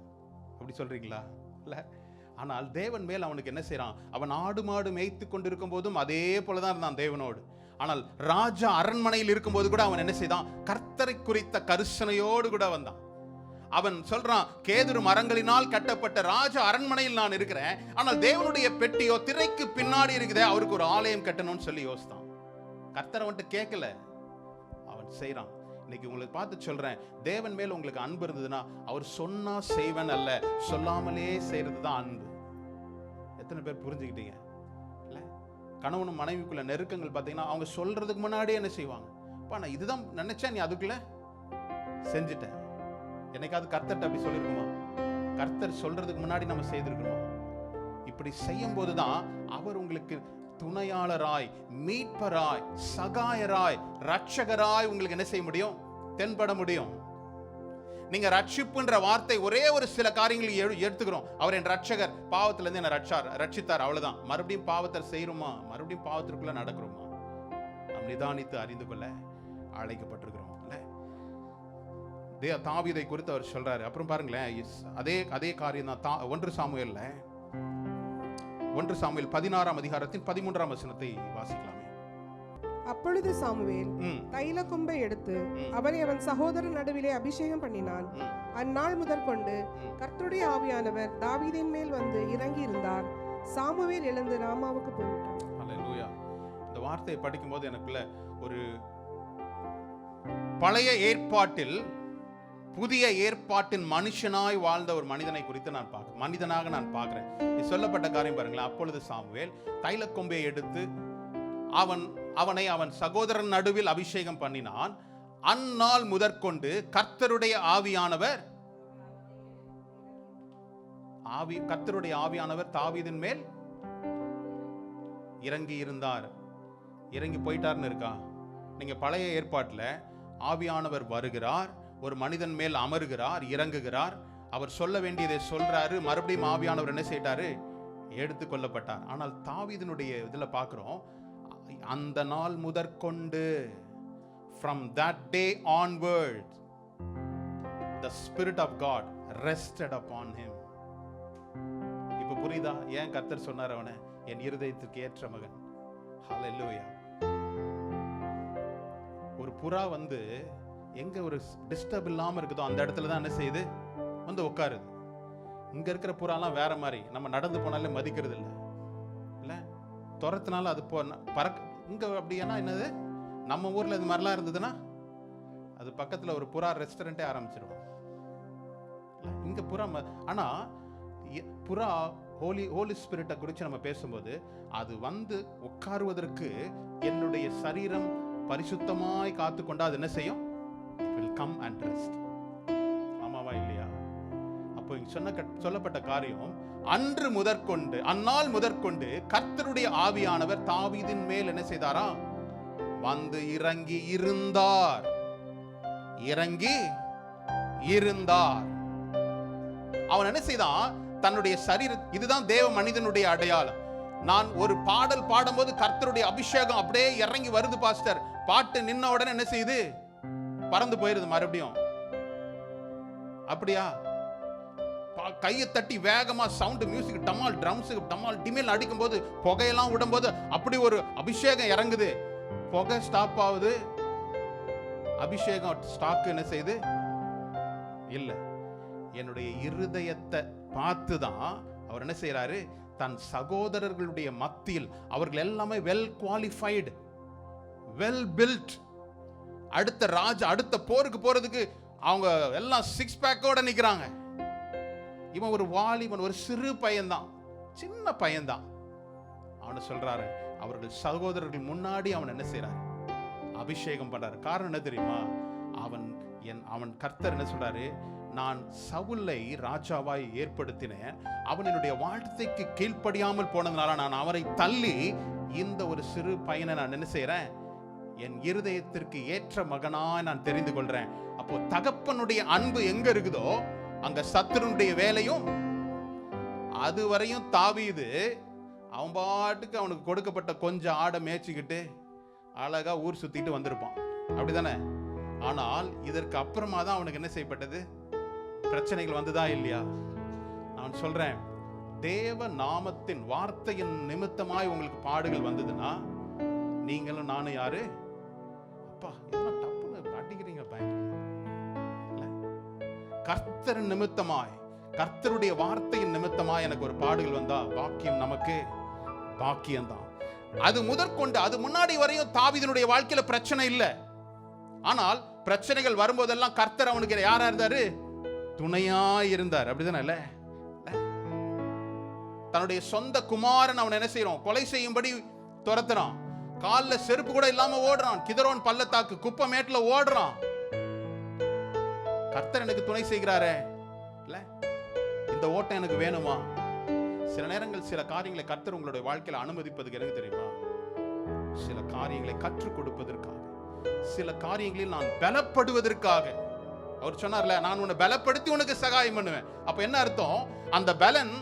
அப்படி சொல்றீங்களா? இல்ல. ஆனால் தேவன் மேல் அவனுக்கு என்ன செய்யறான்? அவன் ஆடு மாடு மேய்த்து கொண்டிருக்கும் போதும் அதே போலதான் இருந்தான் தேவனோடு. ஆனால் ராஜா அரண்மனையில் இருக்கும்போது கூட அவன் என்ன செய்தான்? கர்த்தரை குறித்த கரிசனையோடு கூட வந்தான். அவன் சொல்றான், கேதுரு மரங்களினால் கட்டப்பட்ட ராஜ அரண்மனையில் நான் இருக்கிறேன், ஆனால் தேவனுடைய பெட்டியோ திரைக்கு பின்னாடி இருக்குதே, அவருக்கு ஒரு ஆலயம் கட்டணும்னு சொல்லி யோசித்தான். கர்த்தர் அவன்கிட்ட கேட்கல, அவன் செய்யறான். இன்னைக்கு உங்களுக்கு பார்த்து சொல்றேன், தேவன் மேல உங்களுக்கு அன்பு இருந்ததுன்னா அவர் சொன்னா செய்வன் அல்ல, சொல்லாமலே செய்யறது தான் அன்பு. எத்தனை பேர் புரிஞ்சுக்கிட்டீங்க? இல்ல, கணவனும் மனைவிக்குள்ள நெருக்கங்கள் பார்த்தீங்கன்னா அவங்க சொல்றதுக்கு முன்னாடியே என்ன செய்வாங்க? நான் இதுதான் நினைச்சேன், நீ அதுக்குள்ள செஞ்சுட்ட. என்னைக்காவது கர்த்தர்ட்ட அப்படி சொல்லிருக்குமா? கர்த்தர் சொல்றதுக்கு முன்னாடி நம்ம செய்திருக்கணும். இப்படி செய்யும் போதுதான் அவர் உங்களுக்கு துணையாளராய், மீட்பராய், சகாயராய், ரட்சகராய் உங்களுக்கு என்ன செய்ய முடியும்? தென்பட முடியும். நீங்க ரட்சிப்புன்ற வார்த்தை ஒரே ஒரு சில காரியங்களை எடுத்துக்கிறோம். அவர் என் ரட்சகர், பாவத்துல இருந்து என்ன ரட்சித்தார், அவ்வளவுதான். மறுபடியும் பாவத்தை செய்யறோமா? மறுபடியும் பாவத்திற்குள்ள நடக்கிறோமா? நாம் நிதானித்து அறிந்து கொள்ள அழைக்கப்பட்டிருக்கிறோம். தாவீதை குறித்து அவர் சொல்றாரு. அப்புறம் பாருங்களேன், அதே காரியம் தான் 1 சாமுவேல் 16ஆம் அதிகாரத்தின் 13ஆம் வசனத்தை வாசிக்கலாமே. அப்பொழுது சாமுவேல் தைல கொம்பை எடுத்து அவனை அவன் சகோதரன் நடுவிலே அபிஷேகம் பண்ணினான். அந்நாள் முதற்கொண்டு கர்த்தருடைய ஆவியானவர் தாவீதின் மேல் வந்து இறங்கி இருந்தார். சாமுவேல் எழுந்து ராமாவுக்கு போய்விட்டான். அல்லேலூயா. இந்த வார்த்தையை படிக்கும்போது எனக்குள்ள ஒரு பழைய ஏற்பாட்டில் புதிய ஏற்பாட்டின் மனுஷனாய் வாழ்ந்த ஒரு மனிதனை குறித்து மனிதனாக நான் பார்க்கிறேன். சொல்லப்பட்ட காரியம் பாருங்களேன். அப்பொழுது சாமுவேல் தைலக்கொம்பை எடுத்து அவனை அவன் சகோதரன் நடுவில் அபிஷேகம் பண்ணினான். அந்நாள் முதற்கொண்டு கர்த்தருடைய ஆவியானவர் தாவீதின் மேல் இறங்கி இருந்தார். இறங்கி போயிட்டார்னு இருக்கா? நீங்க பழைய ஏற்பாட்டில் ஆவியானவர் வருகிறார், ஒரு மனிதன் மேல் அமருகிறார், இறங்குகிறார், அவர் சொல்ல வேண்டியதை சொல்றாரு, மறுபடியும் ஆவியானவர் என்ன செய்தாரு? எடுத்து கொள்ளப்பட்டார். ஆனால் தாவீதினுடைய இதுல பார்க்கிறோம், அந்த நாள் முதற்கொண்டு, from that day onward the spirit of God rested upon him. இப்ப புரியுதா ஏன் கர்த்தர் சொன்னார் அவனை என் இருதயத்துக்கு ஏற்ற மகன்? ஹல்லேலூயா. ஒரு புறா வந்து எங்க ஒரு டிஸ்டர்ப் இல்லாம இருக்குதோ அந்த இடத்துல தான் என்ன செய்யுது? வந்து உட்காருது. இங்க இருக்கிற புறாலாம் வேற மாதிரி, நம்ம நடந்து போனாலே மதிக்கிறது இல்ல, துரத்தினால அது இங்க அப்படின்னா என்னது? நம்ம ஊர்ல இது மாதிரிலாம் இருந்ததுன்னா அது பக்கத்துல ஒரு புறா ரெஸ்டாரண்டே ஆரம்பிச்சிடும். இங்க புறா ஆனா புறா ஹோலி ஸ்பிரிட்டை குறித்து நம்ம பேசும்போது அது வந்து உட்காருவதற்கு என்னுடைய சரீரம் பரிசுத்தமாய் காத்து கொண்டா அது என்ன செய்யும்? It will come and rest. ஆமாவா இல்லையா? அப்போ இங்க சொல்லப்பட்ட காரியம் அந்நாள் முதற்கொண்டு கர்த்தருடைய ஆவியானவர் தாவீதின் மேல் என்ன செய்தாரா? வந்து இறங்கி இருந்தார். அவன் என்ன செய்தான்? தன்னுடைய சரீரம், இதுதான் தேவ மனிதனுடைய அடையாளம். நான் ஒரு பாடல் பாடும்போது கர்த்தருடைய அபிஷேகம் அப்படியே இறங்கி வருது பாஸ்டர், பாட்டு நின்ன உடனே என்ன செய்யுது? பறந்து போயிருது மறுபடியும். அப்படியா? கையை தட்டி வேகமா சவுண்ட் மியூசிக் டமால் ட்ரம்ஸுக்கு டமால் டிமில் அடிக்கும் போது புகையெல்லாம் விடும்போது அப்படி ஒரு அபிஷேகம் இறங்குது. புகை ஸ்டாப் ஆகுது, அபிஷேகம் ஸ்டாக் என்ன செய்யுது? இல்ல. என்னுடைய இருதயத்தை பார்த்து தான் அவர் என்ன செய்யறாரு? தன் சகோதரர்களுடைய மத்தியில் அவர்கள் எல்லாமே வெல் குவாலிஃபைடு, வெல் பில்ட், அடுத்த போருக்கு போறதுக்கு அவங்க எல்லாம் 6 பேக்கோட நிக்கிறாங்க. இவன் ஒரு வாலிபன், ஒரு சிறு பையன்தான், சின்ன பையன்தான். அவனை சொல்றாரு, அவர்கள் சகோதரர்கள் முன்னாடி அவன் என்ன செய்யறாரு? அபிஷேகம் பண்றாரு. காரணம் என்ன தெரியுமா? அவன் கர்த்தர் என்ன சொல்றாரு? நான் சவுலை ராஜாவாய் ஏற்படுத்தினேன், அவன் என்னுடைய வார்த்தைக்கு கீழ்ப்படியாமல் போனதுனால நான் அவரை தள்ளி இந்த ஒரு சிறு பையனை நான் என்ன செய்யறேன்? என் இருதயத்திற்கு ஏற்ற மகனாய் நான் தெரிந்து கொள்றேன். அப்போ தகப்பனுடைய அன்பு எங்க இருக்குதோ அங்க சத்துருடைய வேலையும். அதுவரையும் தாவீது அவன் பாட்டுக்கு அவனுக்கு கொடுக்கப்பட்ட கொஞ்சம் ஆடை மேய்ச்சிக்கிட்டு அழகா ஊர் சுத்திட்டு வந்திருப்பான், அப்படிதானே? ஆனால் இதற்கு அப்புறமா தான் அவனுக்கு என்ன செய்யப்பட்டது? பிரச்சனைகள் வந்துதா இல்லையா? நான் சொல்றேன், தேவ நாமத்தின் வார்த்தையின் நிமித்தமாய் உங்களுக்கு பாடுகள் வந்ததுன்னா நீங்களும் நானும் யாரு? அப்பா என்ன தப்புன்னு அடிக்கிறீங்க பயங்கர. கர்த்தர் நிமித்தமாய், கர்த்தருடைய வார்த்தையின் நிமித்தமாய் எனக்கு ஒரு பாடுகள் வந்தா பாக்கியம், நமக்கு பாக்கியம்தான். அது முதற்கொண்டு அது முன்னாடி வரையும் தாவீதினுடைய வாழ்க்கையில பிரச்சனை இல்லை. ஆனால் பிரச்சனைகள் வரும்போதெல்லாம் கர்த்தர் அவனுக்கு யாரா இருந்தாரு? துணையா இருந்தார், அப்படிதானே? தன்னுடைய சொந்த குமாரன் அவன் என்ன செய்யறான்? கொலை செய்யும்படி துரத்துறான். காலில் செருப்பு கூட இல்லாம ஓடுறான். கிதரோன் பள்ளத்தாக்கு குப்பமேட்டுல ஓடுறான். கர்த்தர் எனக்கு துணை செய்கிறாரே, இல்ல இந்த ஓட்டம் எனக்கு வேணுமா? சில நேரங்கள் சில காரியங்களை கர்த்தர் உங்களுடைய வாழ்க்கையில அனுமதிப்பதுக்கு எனக்கு தெரியுமா? சில காரியங்களை கற்றுக் கொடுப்பதற்காக, சில காரியங்களில் நான் பலப்படுவதற்காக. அவர் சொன்னார்ல, நான் உன்னை பலப்படுத்தி உனக்கு சகாயம் பண்ணுவேன். அப்ப என்ன அர்த்தம்? அந்த பலன்,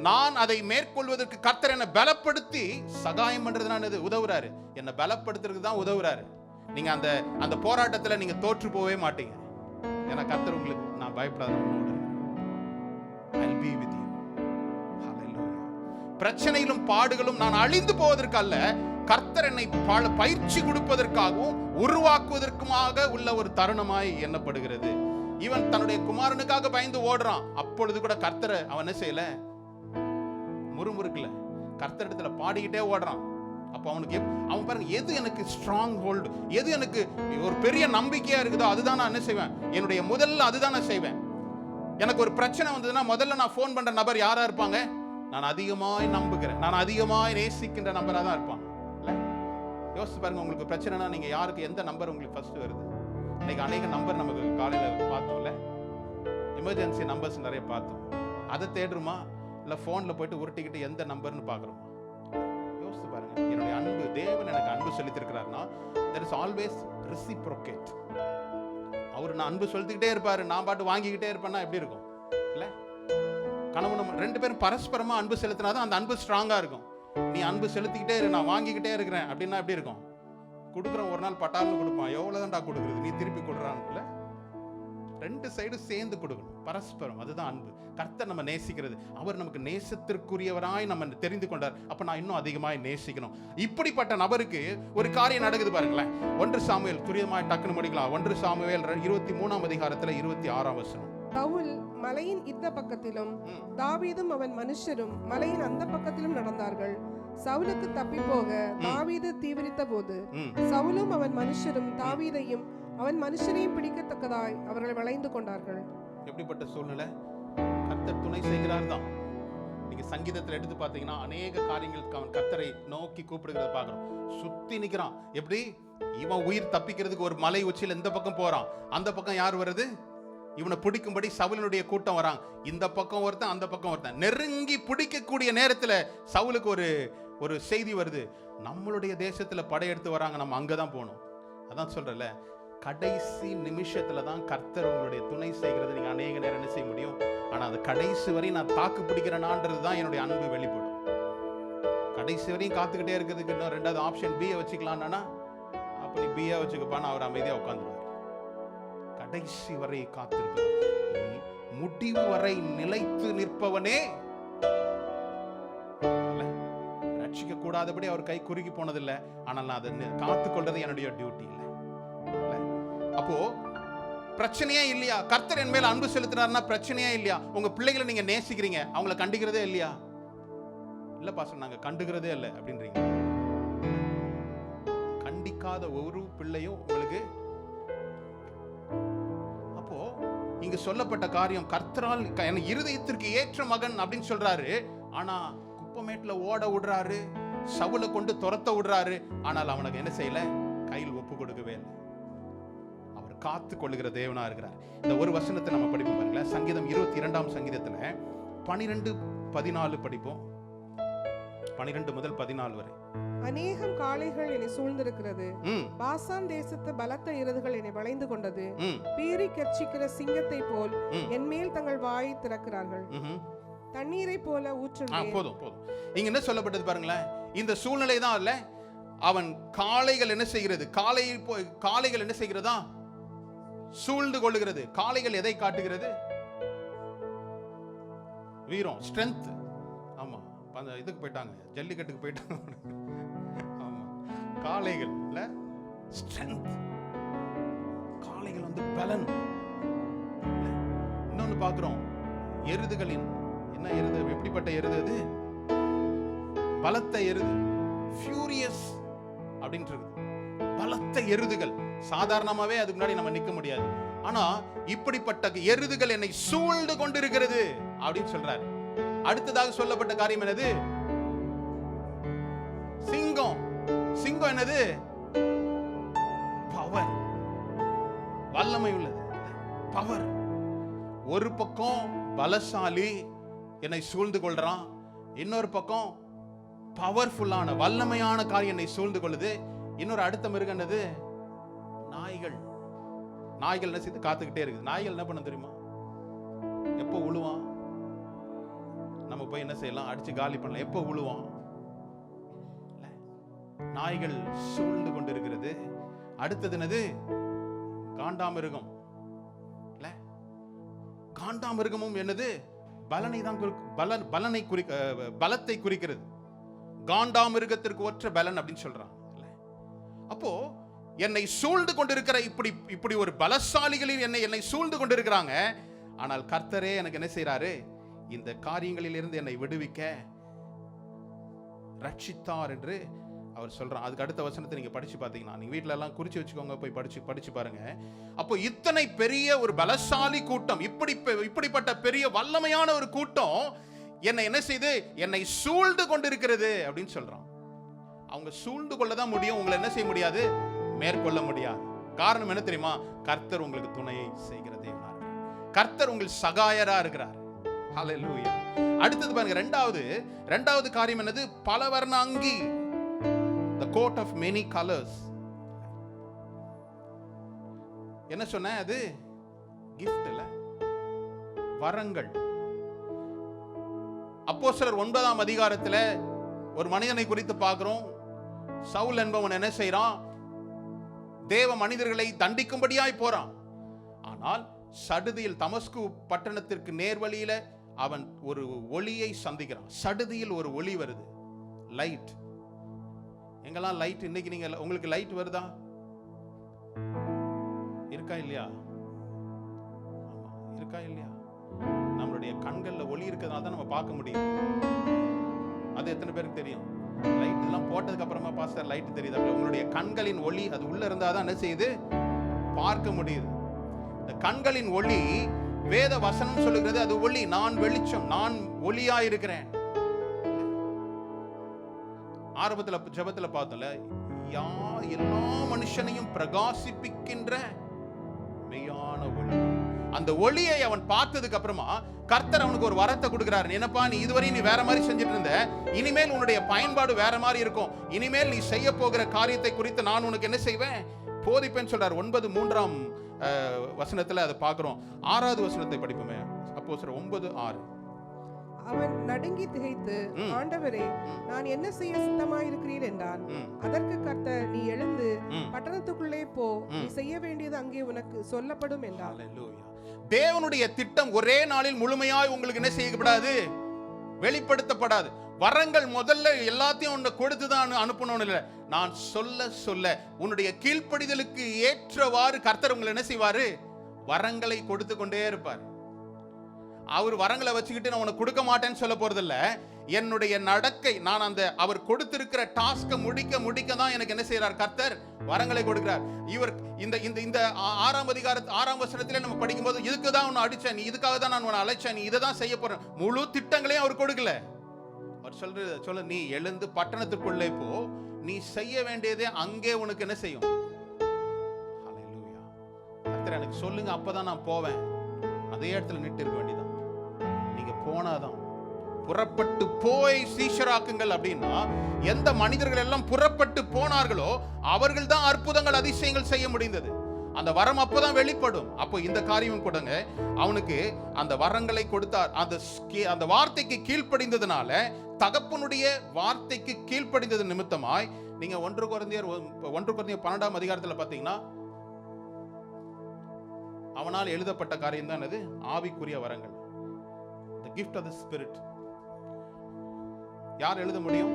நான் அதை மேற்கொள்வதற்கு கர்த்தர் என்னை பலப்படுத்தி சகாயம் பண்றது, நான் இது உதவுறாரு, என்னை பலப்படுத்துறதுக்கு தான் உதவுறாரு. நீங்க அந்த போராட்டத்துல நீங்க தோற்று போவே மாட்டீங்க. ஏன்னா கர்த்தர் உங்களுக்கு, நான் பயப்படாத, I'll be with you. Hallelujah. பிரச்சனையிலும் பாடுகளும் நான் அழிந்து போவதற்கு அல்ல, கர்த்தர் என்னை பயிற்சி கொடுப்பதற்காகவும் உருவாக்குவதற்குமாக உள்ள ஒரு தருணமாய் எண்ணப்படுகிறது. இவன் தன்னுடைய குமாரனுக்காக பயந்து ஓடுறான். அப்பொழுது கூட கர்த்தரை அவன் என்ன செய்யல, முறுமுறுக்கல, கர்த்தர் இடத்துல பாடிக்கிட்டே ஓடுறான். அப்ப அவனுக்கு அவன் பாருங்க, எது எனக்கு ஸ்ட்ராங் ஹோல்டு, எது எனக்கு ஒரு பெரிய நம்பிக்கையா இருக்குதோ அதுதான் நான் என்ன செய்வேன், என்னுடைய முதல்ல அதுதான் நான் செய்வேன். எனக்கு ஒரு பிரச்சனை வந்ததுன்னா முதல்ல நான் போன் பண்ற நபர் யாரா இருப்பாங்க? நான் அதிகமாய் நம்புகிறேன், நான் அதிகமாய் நேசிக்கின்ற நபரா தான் இருப்பாங்க. யோசிச்சு பாருங்க, உங்களுக்கு பிரச்சனைனா நீங்க யாருக்கு, எந்த நம்பர் உங்களுக்கு ஃபர்ஸ்ட் வருது? இன்னைக்கு அநேக நம்பர் நமக்கு காலையில பார்த்தோம்ல, எமர்ஜென்சி நம்பர்ஸ் நிறைய பார்த்தோம். அதை தேடுறோமா, இல்ல போன்ல போயிட்டு உருட்டிக்கிட்டு எந்த நம்பர்னு பாக்குறோமா? யோசிச்சு பாருங்க. என்னுடைய அன்பு, தேவன் எனக்கு அன்பு செலுத்திருக்கிறார்னா there is always reciprocate. அவர் நான் அன்பு செலுத்திக்கிட்டே இருப்பாரு, நான் பாட்டு வாங்கிக்கிட்டே இருப்பேன்னா எப்படி இருக்கும்? இல்ல, கணவன் ரெண்டு பேரும் பரஸ்பரமா அன்பு செலுத்தினாதான் அந்த அன்பு ஸ்ட்ராங்கா இருக்கும். நீ அன்பு செலுத்திக்கிட்டே இரு, நான் வாங்கிக்கிட்டே இருக்கிறேன் அப்படின்னா எப்படி இருக்கும்? கொடுக்குறோம், ஒரு நாள் பட்டால்னு கொடுப்பான், எவ்வளவுதான்டா கொடுக்குறது, நீ திருப்பி கொடுறான்னு. ரெண்டு சைடு சேர்ந்து கொடுக்கணும், பரஸ்பரம். அதுதான் அன்பு. கர்த்தர் நம்ம நேசிக்கிறது, அவர் நமக்கு நேசத்திற்குரியவராய் நம்ம தெரிந்து கொண்டார். அப்ப நான் இன்னும் அதிகமாய் நேசிக்கணும். இப்படிப்பட்ட நபருக்கு ஒரு காரியம் நடக்குது பாருங்களேன். 1 சாமுவேல், துரியமாய் டக்குன்னு முடிக்கலாம். 1 சாமுவேல் 23ஆம் அதிகாரத்துல 26ஆம் வசனம். சவுல் மலையின் இந்த பக்கத்திலும் தாவீதும் அவன் மனுஷரும் மலையின் அந்த பக்கத்திலும் நடந்தார்கள். சவுலுக்கு தப்பி போக தாவீது தீவிரித்த போது சவுலும் அவன் மனுஷரும் தாவீதையும் அவன் மனுஷனையும் பிடிக்கத்தக்கதாய் அவர்கள் வளைந்து கொண்டார்கள். எப்படிப்பட்ட சூழ்நிலை? கர்த்தர் துணை செய்கிறார் தான். நீங்க சங்கீதத்தில் எடுத்து பார்த்தீங்கன்னா அநேக காரியங்களுக்கு அவன் கர்த்தரை நோக்கி கூப்பிடுகிறத பார்க்கிறோம். சுத்தி நிக்கிறான். எப்படி? இவன் உயிர் தப்பிக்கிறதுக்கு ஒரு மலை உச்சியில் இந்த பக்கம் போறான், அந்த பக்கம் யார் வருது? இவனை பிடிக்கும்படி சவுலினுடைய கூட்டம் வராங்க. இந்த பக்கம் ஒருத்தன், அந்த பக்கம் ஒருத்தன். நெருங்கி பிடிக்கக்கூடிய நேரத்துல சவுலுக்கு ஒரு செய்தி வருது, நம்மளுடைய தேசத்துல படையெடுத்து வராங்க, நம்ம அங்கதான் போகணும். அதான் சொல்றல, கடைசி நிமிஷத்துல தான் கர்த்தர் உங்களுடைய துணை செய்கிறது. நீங்க அநேக நேரம் என்ன செய்ய முடியும், ஆனா அது கடைசி வரை நான் தாக்கு பிடிக்கிறேனான்றது தான் என்னுடைய அன்பு வெளிப்படும். கடைசி வரையும் காத்துக்கிட்டே இருக்கிறதுக்கு இன்னும் ரெண்டாவது ஆப்ஷன் பியை வச்சுக்கலாம்னா, அப்ப நீ பியா வச்சுக்கப்பான்னு அவர் அமைதியா உட்காந்துருவார். கடைசி வரை காத்திருப்பது, முடிவு வரை நிலைத்து நிற்பவனே. ரட்சிக்க கூடாதபடி அவர் கை குறுகி போனதில்லை, ஆனால் நான் அதை காத்துக் கொள்றது என்னுடைய டியூட்டி இல்லை. அப்போ பிரச்சனையே இல்லையா? கர்த்தர் என் மேல அன்பு செலுத்தினார்னா பிரச்சனையே இல்லையா? உங்க பிள்ளைகளை நீங்க நேசிக்கிறீங்க, அவங்கள கண்டுக்கிறதே இல்லையா? இல்ல பாஸ்டர், நாங்க கண்டுக்கிறதே இல்லை அப்படின்றீங்க. கண்டிக்காத ஒரு பிள்ளையும் உங்களுக்கு. அப்போ இங்க சொல்லப்பட்ட காரியம், கர்த்தரால் என் இருதயத்திற்கு ஏற்ற மகன் அப்படின்னு சொல்றாரு. ஆனா குப்பமேட்ல ஓட விடுறாரு, சவுலை கொண்டு துரத்த விடுறாரு. ஆனால் அவனுக்கு என்ன செய்யல, கையில் ஒப்பு கொடுக்கவே இல்லை. அவர் காத்து கொள்ளுகிற தேவனா இருக்கிறார். இந்த ஒரு வசனத்தை நம்ம படிப்போம் பாருங்களேன். சங்கீதம் 22ஆம் சங்கீதத்துல 12-14 படிப்போம். 12 முதல் 14 வரை. அநேகம் காளைகள் என்னை சூழ்ந்திருக்கிறது, பாசான் தேசத்து பலத்த எருதுகள் என்னை வளைந்து கொண்டது. பீறி கர்ச்சிக்கிற சிங்கத்தை போல் என் மேல் தங்கள் வாயை திறக்கிறார்கள், தண்ணீரை போல ஊற்றுவேன். போதும். இங்க என்ன சொல்லப்பட்டது பாருங்களேன். இந்த சூழ்நிலை தான் இல்ல, அவன் காளைகள் என்ன செய்கிறது, காளைகள் என்ன செய்கிறதா, சூழ்ந்து கொள்ளுகிறது. காளைகள் எதை காட்டுகிறது? வீரம், ஸ்ட்ரென்த். ஆமா, அந்த இதுக்கு போயிட்டாங்க, ஜல்லிக்கட்டுக்கு போயிட்டாங்க. ஆமா, காளைகள் இல்ல, ஸ்ட்ரென்த். காளைகள் வந்து பலன். இன்னொன்னு பார்க்கிறோம், எருதுகளின் என்ன எருது, எப்படிப்பட்ட எருது அது? பலத்த எருது, ஃபியூரியஸ் அப்படின்ட்டு இருக்கு. பலத்த எருதுகள். சாதாரணமாவே அதுக்கு முன்னாடி நம்ம நிக்க முடியாது. ஆனா இப்படிப்பட்ட எருதுகள் என்னை சூழ்ந்து கொண்டிருக்கிறது அப்படின்னு சொல்றாரு. அடுத்ததாக சொல்லப்பட்ட காரியம் என்னது? சிங்கம். சிங்கம் என்னது? பவர், வல்லமை உள்ளது, பவர். ஒரு பக்கம் பலசாலி என்னை சூழ்ந்து கொள்றான், இன்னொரு பக்கம் பவர்ஃபுல்லான வல்லமையான காரியம் என்னை சூழ்ந்து கொள்ளுது. இன்னொரு அடுத்த மிருகம் என்னது? நாய்கள். நாய்கள் என்ன செய்து காத்துக்கிட்டே இருக்குது. நாய்கள் என்ன பண்ண தெரியுமா? எப்போ உழுவான் நம்ம போய் என்ன செய்யலாம்? அடிச்சு காலி பண்ணலாம். எப்போ உழுவான்? நாய்கள் சூழ்ந்து கொண்டிருக்கிறது. அடுத்தது என்னது? காண்டாமிருகம். காண்டாமிருகமும் என்னது? பலனை தான் பலத்தை குறிக்கிறது. காண்டாமிருகத்திற்கு ஒற்ற பலன் அப்படின்னு சொல்றான். அப்போ என்னை சூழ்ந்து கொண்டிருக்கிற இப்படி ஒரு பலசாலிகளில் என்னை சூழ்ந்து கொண்டிருக்கிறாங்க. ஆனால் கர்த்தரே எனக்கு என்ன செய்யறாரு? இந்த காரியங்களில் இருந்து என்னை விடுவிக்க ரட்சித்தார் என்று அவர் சொல்றான். அதுக்கு அடுத்த வசனத்தை நீங்க படிச்சு பாத்தீங்கன்னா, நீங்க வீட்டுல எல்லாம் குறிச்சு வச்சுக்கோங்க, போய் படிச்சு பாருங்க. அப்போ இத்தனை பெரிய ஒரு பலசாலி கூட்டம், இப்படிப்பட்ட பெரிய வல்லமையான ஒரு கூட்டம் என்ன செய்து என்னை சூழ்ந்து கொண்டிருக்கிறது அப்படின்னு சொல்றான். அவங்க சூழ்ந்து கொள்ளதான் முடியும், உங்களை என்ன செய்ய முடியாது? மேற்கொள்ள முடியாது. காரணம் என்ன தெரியுமா? கர்த்தர் உங்களுக்கு துணையை செய்கிற தேவனா இருக்கிறார். கர்த்தர் உங்களுக்கு சகாயரா இருக்கிறார். ஹல்லேலூயா. அடுத்தது பாருங்க, இரண்டாவது காரியம் என்னது? பல வர்ண அங்கி, the coat of many colors. என்ன சொன்ன? அது gift இல்ல, வரங்கள். அப்போஸ்தலர் 9ஆம் அதிகாரத்துல ஒரு மனிதனை குறித்து பார்க்கிறோம். சவுல் என்பவன் என்ன செய்யறான்? தேவ மனிதர்களை தண்டிக்கும்படியாய் போறான். ஆனால் சடுதியில் தமஸ்கு பட்டணத்திற்கு நேர்வழியில அவன் ஒரு ஒளியை சந்திக்கிறான். சடுதியில் ஒரு ஒளி வருது, லைட். எங்கெல்லாம் லைட்? இன்னைக்கு நீங்க உங்களுக்கு லைட் வருதா? இருக்கா இல்லையா? இருக்கா இல்லையா? நம்மளுடைய கண்கள்ல ஒளி இருக்கிறதுனால தான் நம்ம பார்க்க முடியும். அது எத்தனை பேருக்கு தெரியும்? லைட் எல்லாம் போட்டதுக்கு அப்புறமா பாஸ்டர் லைட் தெரியுது. உங்களுடைய கண்களின் ஒளி அது உள்ள இருந்தாதான் என்ன செய்யுது? பார்க்க முடியுது. இந்த கண்களின் ஒளி, வேத வசனம் சொல்லுகிறது, அது ஒளி. நான் வெளிச்சம், நான் ஒளியா இருக்கிறேன். ஆரம்பத்துல ஜெபத்துல பார்த்தோம்ல, எல்லா மனுஷனையும் பிரகாசிப்பிக்கின்ற மெய்யான ஒளி. அந்த ஒளியை அவன் பார்த்ததுக்கு அப்புறமா கர்த்தர் அவனுக்கு ஒரு வரத்தை கொடுக்கிறார். என்னப்பா, நீ இதுவரை நீ வேற மாதிரி செஞ்சுட்டு இருந்த, இனிமேல் உன்னுடைய பயன்பாடு வேற மாதிரி இருக்கும். இனிமேல் நீ செய்ய போகிற காரியத்தை குறித்து நான் உனக்கு என்ன செய்வேன்? போதிப்பேன்னு சொல்றார். 9:3 வசனத்துல அதை பார்க்கிறோம். 6வது வசனத்தை படிப்போமே. அப்போஸ்தலர் 9:6. அவன் நடுங்கி திகைத்து, ஆண்டவரே, நான் என்ன செய்ய சித்தமாயிருக்கிறீர் என்றான். அதற்கு கர்த்தர், நீ எழுந்து பட்டணத்துக்குள்ளே போ, நீ செய்ய வேண்டியது அங்கே உனக்கு சொல்லப்படும் என்றார். தேவனுடைய திட்டம் ஒரே நாளில் முழுமையாய் உங்களுக்கு என்ன செய்யப்படாது? வெளிப்படுத்தப்படாது. வரங்கள் முதல்ல எல்லாத்தையும் உன்னை கொடுத்துதான் அனுப்பணும் இல்ல. நான் சொல்ல உன்னுடைய கீழ்ப்படிதலுக்கு ஏற்றவாறு கர்த்தர் உங்களை என்ன செய்வாரு? வரங்களை கொடுத்து கொண்டே இருப்பார். அவர் வரங்களை வச்சுக்கிட்டு நான் உனக்கு கொடுக்க மாட்டேன்னு சொல்ல போறதில்ல. என்னுடைய நடக்கை, நான் அந்த அவர் கொடுத்திருக்கிற டாஸ்கை முடிக்க தான் எனக்கு என்ன செய்யறார்? கர்த்தர் வரங்களை கொடுக்கிறார். இவர் இந்த 6ஆம் அதிகாரத்து 6ஆம் வசனத்திலே நம்ம படிக்கும்போது, இதுக்கு தான் உன்னை அடிச்சேன், நீ இதுக்காக தான் நான் உன்னை அழைச்சேன், நீ இதை தான் செய்ய போறேன், முழு திட்டங்களையும் அவர் கொடுக்கல. அவர் சொல்ல, நீ எழுந்து பட்டணத்துக்குள்ளே போ, நீ செய்ய வேண்டியதே அங்கே உனக்கு என்ன செய்யும்? ஹல்லேலூயா. கர்த்தர் எனக்கு சொல்லுங்க, அப்பதான் நான் போவேன். அதே இடத்துல நிட்டு இருக்க வேண்டியதான். நீங்க போனாதான். புறப்பட்டு போய் சீஷராக்குங்கள் அப்படின்னா, எந்த மனிதர்கள் எல்லாம் புறப்பட்டு போனார்களோ அவர்கள் தான் அற்புதங்கள் அதிசயங்கள் செய்ய முடிந்தது. அந்த வரம் அப்பதான் வெளிப்படும். அப்போ இந்த காரியம் கொடுங்க, அவனுக்கு அந்த வரங்களை கொடுத்தார். அந்த வார்த்தைக்கு கீழ்ப்படிந்ததுனால, தகப்பனுடைய வார்த்தைக்கு கீழ்ப்படிந்தது நிமித்தமாய், நீங்க 1 கொரிந்தியர் 12ஆம் அதிகாரத்துல பாத்தீங்கன்னா, அவனால் எழுதப்பட்ட காரியம் தான் அது ஆவிக்குரிய வரங்கள். The gift of the Spirit. யார் எழுத முடியும்?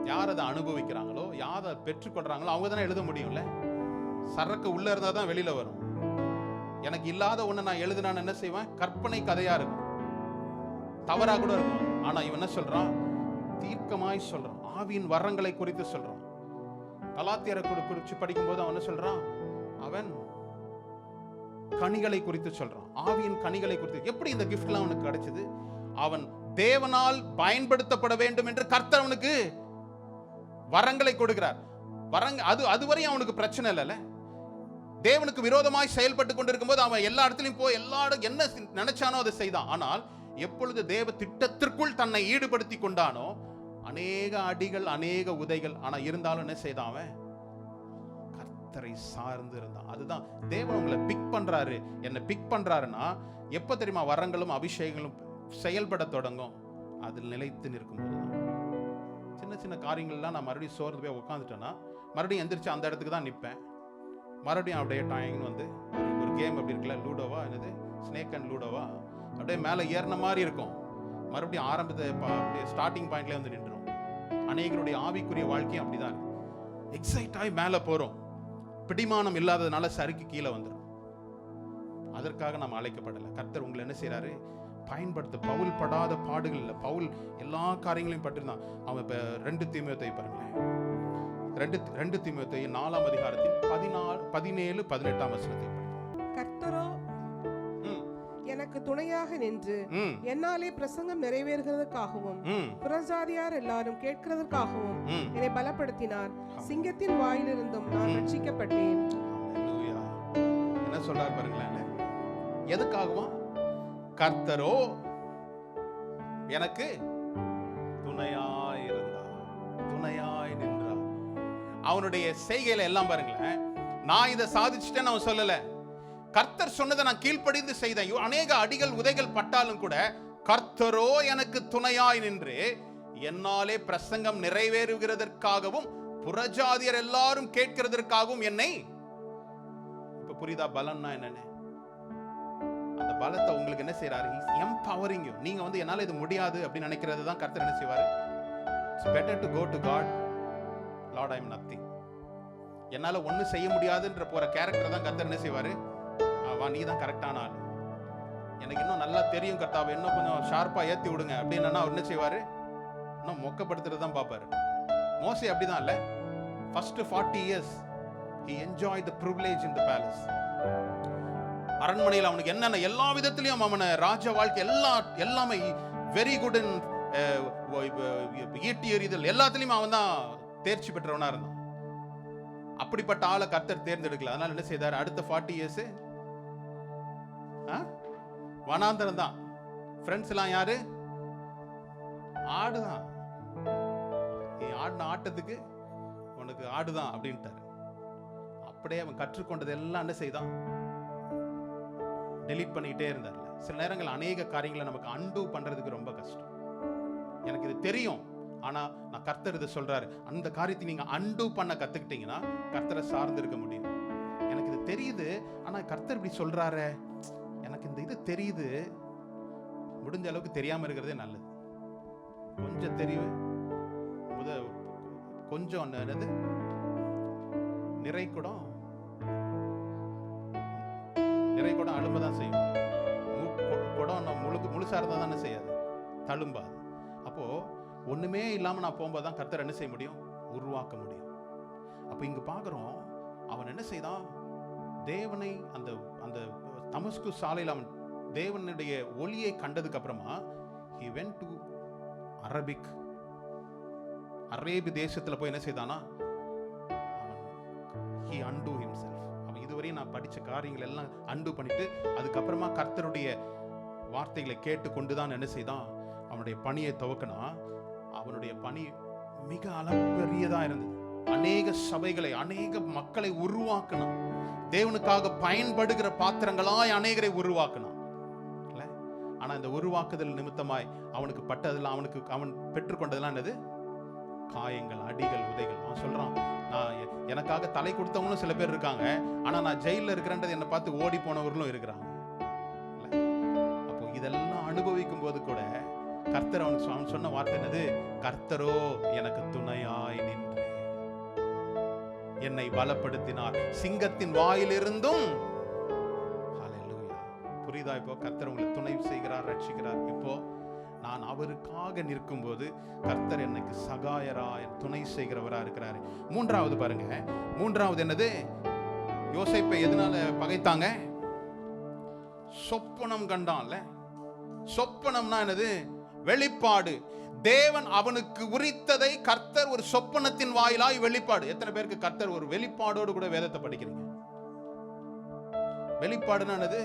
யார் அதை அனுபவிக்கிறாங்களோ, யார் அதை பெற்றுக்கொள்றாங்களோ அவங்க தானே எழுத முடியும்ல. சரக்கு உள்ள இருந்தா தான் வெளியில வரும். எனக்கு இல்லாத ஒண்ணு நான் எழுதினான்னு என்ன செய்வேன்? கற்பனை கதையா இருக்கும், தவறா கூட இருக்கும். ஆனா இவன் என்ன சொல்றான்? தீர்க்கமாய் சொல்றான். ஆவியின் வரங்களை குறித்து சொல்றான். கலாத்தியரை குறித்து படிக்கும்போது அவன் என்ன சொல்றான்? அவன் கனிகளை குறித்து சொல்றான். ஆவியின் கனிகளை குறித்து. எப்படி இந்த கிஃப்ட்லாம் அவனுக்கு கிடைச்சது? அவன் தேவனால் பயன்படுத்தப்பட வேண்டும் என்று கர்த்தர் அவனுக்கு வரங்களை கொடுக்கிறார். அதுவரை அவனுக்கு பிரச்சனை இல்லைல்ல. தேவனுக்கு விரோதமாய் செயல்பட்டு கொண்டிருக்கும் போது அவன் எல்லா இடத்துலையும் போய் என்ன நினைச்சானோ அதை செய்தான். ஆனால் எப்பொழுது தேவ திட்டத்திற்குள் தன்னை ஈடுபடுத்தி கொண்டானோ அநேக அடிகள், அநேக உதைகள், ஆனா இருந்தாலும் என்ன செய்தான்? அவன் கர்த்தரை சார்ந்து இருந்தான். அதுதான் தேவன் உங்களை பிக் பண்றாரு. என்ன பிக் பண்றாருன்னா எப்ப தெரியுமா? வரங்களும் அபிஷேகங்களும் செயல்பட தொடங்கும், அதில் நிலைத்து நிற்கும் போதுதான். சின்ன சின்ன காரியங்கள்லாம் நான் மறுபடியும் சோர்ந்து போய் உட்காந்துட்டேன்னா மறுபடியும் எந்திரிச்சு அந்த இடத்துக்கு தான் நிற்பேன். மறுபடியும் அப்படியே டைம் வந்து ஒரு கேம் அப்படி இருக்குல்ல, லூடோவா, என்னது ஸ்னேக் அண்ட் லூடோவா, அப்படியே மேலே ஏறின மாதிரி இருக்கும். மறுபடியும் ஆரம்பத்தை அப்படியே ஸ்டார்டிங் பாயிண்ட்லேயே வந்து நின்றுடும். அநேகருடைய ஆவிக்குரிய வாழ்க்கையும் அப்படிதான் இருக்கு. எக்ஸைட் ஆகி மேலே போகிறோம், பிடிமானம் இல்லாததுனால சறுக்கு கீழே வந்துடும். அதற்காக நம்ம அழைக்கப்படலை. கர்த்தர் உங்களை என்ன செய்கிறாரு? பயன்படுத்த. பவுல் படாத பாடுகள் இல்லை. பவுல் எல்லா காரியங்களையும் பட்டிருந்தான். அவன் இப்போ 2 தீமோத்தேயு பாருங்களேன், 2 தீமோத்தேயு 4ஆம் அதிகாரத்தில் 17, 18ஆம் வசனத்தை. கர்த்தரோ எனக்கு துணையாக நின்று என்னாலே பிரசங்கம் நிறைவேறுகிறதற்காகவும் புறஜாதியார் எல்லாரும் கேட்கிறதற்காகவும் என்னை பலப்படுத்தினார். சிங்கத்தின் வாயிலிருந்தும் நான் ரட்சிக்கப்பட்டேன். என்ன சொல்றார் பாருங்களேன். எதுக்காகவும்? கர்த்தரோ எனக்கு துணையாய் இருந்தார், துணையாய் நின்றார். அவனுடைய செய்கையில எல்லாம் பாருங்களேன், நான் இதை சாதிச்சுட்டேன்னு அவன் சொல்லல. கர்த்தர் சொன்னதை நான் கீழ்ப்படிந்து செய்தேன். அநேக அடிகள் உதைகள் பட்டாலும் கூட கர்த்தரோ எனக்கு துணையாய் நின்று என்னாலே பிரசங்கம் நிறைவேறுகிறதற்காகவும் புறஜாதியர் எல்லாரும் கேட்கிறதற்காகவும் என்னை. இப்ப புரியுதா பலன்னா என்னன்னு? அந்த பலத்தை உங்களுக்கு என்ன செய்யறாரு? Empowering you. நீங்க வந்து என்னால இது முடியாது அப்படின்னு நினைக்கிறது தான் கர்த்தர் என்ன செய்வாரு? It's better to go to God, lord I am nothing. என்னால ஒன்னும் செய்ய முடியாதுன்ற போற கேரக்டர் தான் கர்த்தர் என்ன செய்வாரு? வா, நீ தான் கரெக்டான ஆள், எனக்கு இன்னும் நல்லா தெரியும் கர்த்தாவை, இன்னும் கொஞ்சம் ஷார்ப்பா ஏத்தி விடுங்க அப்படின்னா அவர் என்ன செய்வாரு? இன்னும் மொக்கப்படுத்துறது தான் பார்ப்பாரு. மோசே அப்படிதான் இல்ல? First 40 years he enjoyed the privilege in the palace. அரண்மனையில் அவனுக்கு என்னென்ன எல்லா விதத்திலையும் அவன ராஜ வாழ்க்கை எல்லாமே வெரி குட் இன் ஈட்டி எறிதல் எல்லாத்திலையும் அவன் தான் தேர்ச்சி பெற்றவனா இருந்தான். அப்படிப்பட்ட ஆளை கர்த்தர் தேர்ந்தெடுக்கல. அதனால என்ன செய்தார்? அடுத்த 40 years வனாந்தரம் தான். ஃப்ரெண்ட்ஸ் எல்லாம் யாரு? ஆடுதான். நீ ஆடின ஆட்டத்துக்கு உனக்கு ஆடுதான் அப்படின்ட்டாரு. அப்படியே அவன் கற்றுக்கொண்டது எல்லாம் என்ன செய்தான்? டெலீட் பண்ணிக்கிட்டே இருந்தார்ல. சில நேரங்கள் அநேக காரியங்களை நமக்கு அன்டூ பண்றதுக்கு ரொம்ப கஷ்டம். எனக்கு இது தெரியும், ஆனா நான் கர்த்தர் இதை சொல்றாரு, அந்த காரியத்தை நீங்க அன்டூ பண்ண கத்துக்கிட்டீங்கன்னா கர்த்தரை சார்ந்து இருக்க முடியும். எனக்கு இது தெரியுது, ஆனா கர்த்தர் இப்படி சொல்றாரு, எனக்கு இந்த இது தெரியுது, முடிஞ்ச அளவுக்கு தெரியாம இருக்கிறதே நல்லது. கொஞ்சம் தெரிவு, கொஞ்சம் என்னது நிறை குடம் அழும்பதான் செய்யும். குடம் முழுசா இருந்தா தானே செய்யாது, தழும்பாது. அப்போ ஒண்ணுமே இல்லாம நான் போகும்போது தான் கர்த்தர் என்ன செய்ய முடியும்? உருவாக்க முடியும். அப்ப இங்க பாக்குறோம், அவன் என்ன செய்தான்? தேவனை அந்த அந்த தமஸ்கு சாலையில் அவன் தேவனுடைய ஒளியை கண்டதுக்கு அப்புறமா he went to அரேபி தேசத்துல போய் என்ன செய்தானா? he undo himself. அவன் இதுவரையும் நான் படிச்ச காரியங்கள் எல்லாம் அண்டு பண்ணிட்டு அதுக்கப்புறமா கர்த்தருடைய வார்த்தைகளை கேட்டு கொண்டுதான் என்ன செய்தான்? அவனுடைய பணியை துவக்கினா. அவனுடைய பணி மிக அளப்பரியதா இருந்தது. அநேக சபைகளை, அநேக மக்களை உருவாக்கணும். தேவனுக்காக பயன்படுகிற பாத்திரங்களாய் அநேகரை உருவாக்கணும். ஆனா இந்த உருவாக்குதல் நிமித்தமாய் அவனுக்கு பட்டதெல்லாம், அவன் பெற்றுக்கொண்டதெல்லாம் என்னது? காயங்கள், அடிகள், உதைகள். அவன் சொல்றான், நான் எனக்காக தலை கொடுத்தவங்களும் சில பேர் இருக்காங்க, ஆனா நான் ஜெயில இருக்கிறேன்றது என்னை பார்த்து ஓடி போனவர்களும் இருக்கிறாங்க. அப்போ இதெல்லாம் அனுபவிக்கும் போது கூட கர்த்தர் அவன் சொன்ன வார்த்தை என்னது? கர்த்தரோ எனக்கு துணையாய் நின்று என்னை பலப்படுத்தினார், சிங்கத்தின் வாயிலிருந்தும். ஹல்லேலூயா. புரியுதா? இப்போ கர்த்தர் உங்களை துணை செய்கிறார், ரட்சிக்கிறார். இப்போ நான் அவருக்காக நிற்கும் போது கர்த்தர் எனக்கு சகாயரா, துணை செய்கிறவரா இருக்கிறாரு. மூன்றாவது பாருங்க, மூன்றாவது என்னது? யோசேப்பை எதனால பகைத்தாங்க? சொப்பனம் கண்டான்ல. சொப்பனம்னா என்னது? வெளிப்பாடு. தேவன் அவனுக்கு உரித்ததை கர்த்தர் ஒரு சொப்பனத்தின் வாயிலாய் வெளிப்பாடு. எத்தனை பேருக்கு கர்த்தர் ஒரு வெளிப்பாடோடு கூட வேதத்தை படிக்கிறீங்க? வெளிப்பாடுனா என்னது?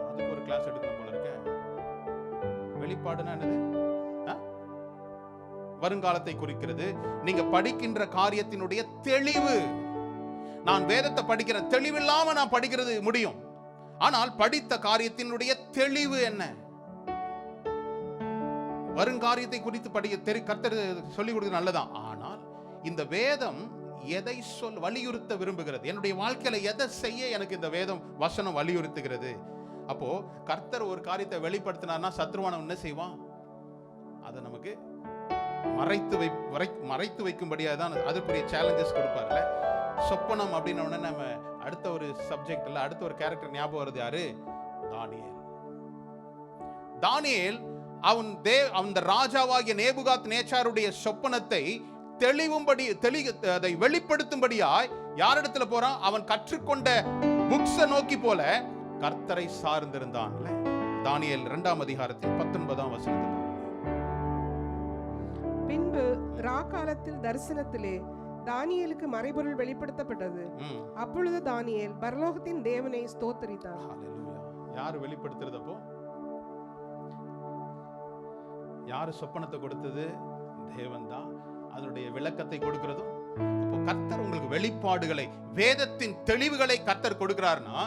அதுக்கு ஒரு கிளாஸ் எடுக்கணும் போல இருக்க. வெளிப்பாடுனா என்னது? வருங்காலத்தை குறிக்கிறது. நீங்க படிக்கின்ற காரியத்தினுடைய தெளிவு. நான் வேதத்தை படிக்கிற தெளிவில்லாம நான் படிக்கிறது முடியும். ஆனால் படித்த காரியத்தினுடைய தெளிவு என்ன? வருங்காரியத்தை குறித்து படிக்க கர்த்தர் சொல்லிக் கொடுக்க நல்லதான். ஆனால் இந்த வேதம் எதை வலியுறுத்த விரும்புகிறது? என்னுடைய வாழ்க்கையில எதை செய்ய எனக்கு இந்த வேதம் வசனம் வலியுறுத்துகிறது? அப்போ கர்த்தர் ஒரு காரியத்தை வெளிப்படுத்தினார்னா சத்ருவானவன் என்ன செய்வான்? அதை நமக்கு மறைத்து வைக்கும்படியாக தான் அதற்குரிய சேலஞ்சஸ் கொடுப்பார்ல. சொப்பனம் அப்படின்னு நம்ம அடுத்த ஒரு சப்ஜெக்ட்ல அடுத்த ஒரு கேரக்டர் ஞாபகம் வருது. யாரு? தானியேல். அந்த ராஜாவாகிய நேபுகாத் நேச்சாருடைய சொப்பனத்தை அதை வெளிப்படுத்தும்படியாய் யாரிடத்துல போறான்? அவன் கற்றுக்கொண்ட புக்ஸை நோக்கி போல கர்த்தரை சார்ந்திருந்தான். தானியேல் 2ஆம் அதிகாரத்தில் 19ஆம் வசனத்தில், பின்பு ராக்காலத்தில் தரிசனத்திலே தானியேலுக்கு மறைபொருள் வெளிப்படுத்தப்பட்டது. அப்பொழுது தானியேல் பரலோகத்தின் தேவனை ஸ்தோத்திரித்தார். யாரு வெளிப்படுத்துறது? அப்போ யாரு சொப்பனத்தை கொடுத்தது? தேவன் தான். அதனுடைய விளக்கத்தை கொடுக்கிறதும். அப்போ கர்த்தர் உங்களுக்கு வெளிப்பாடுகளை, வேதத்தின் தெளிவுகளை கர்த்தர் கொடுக்கிறார்னா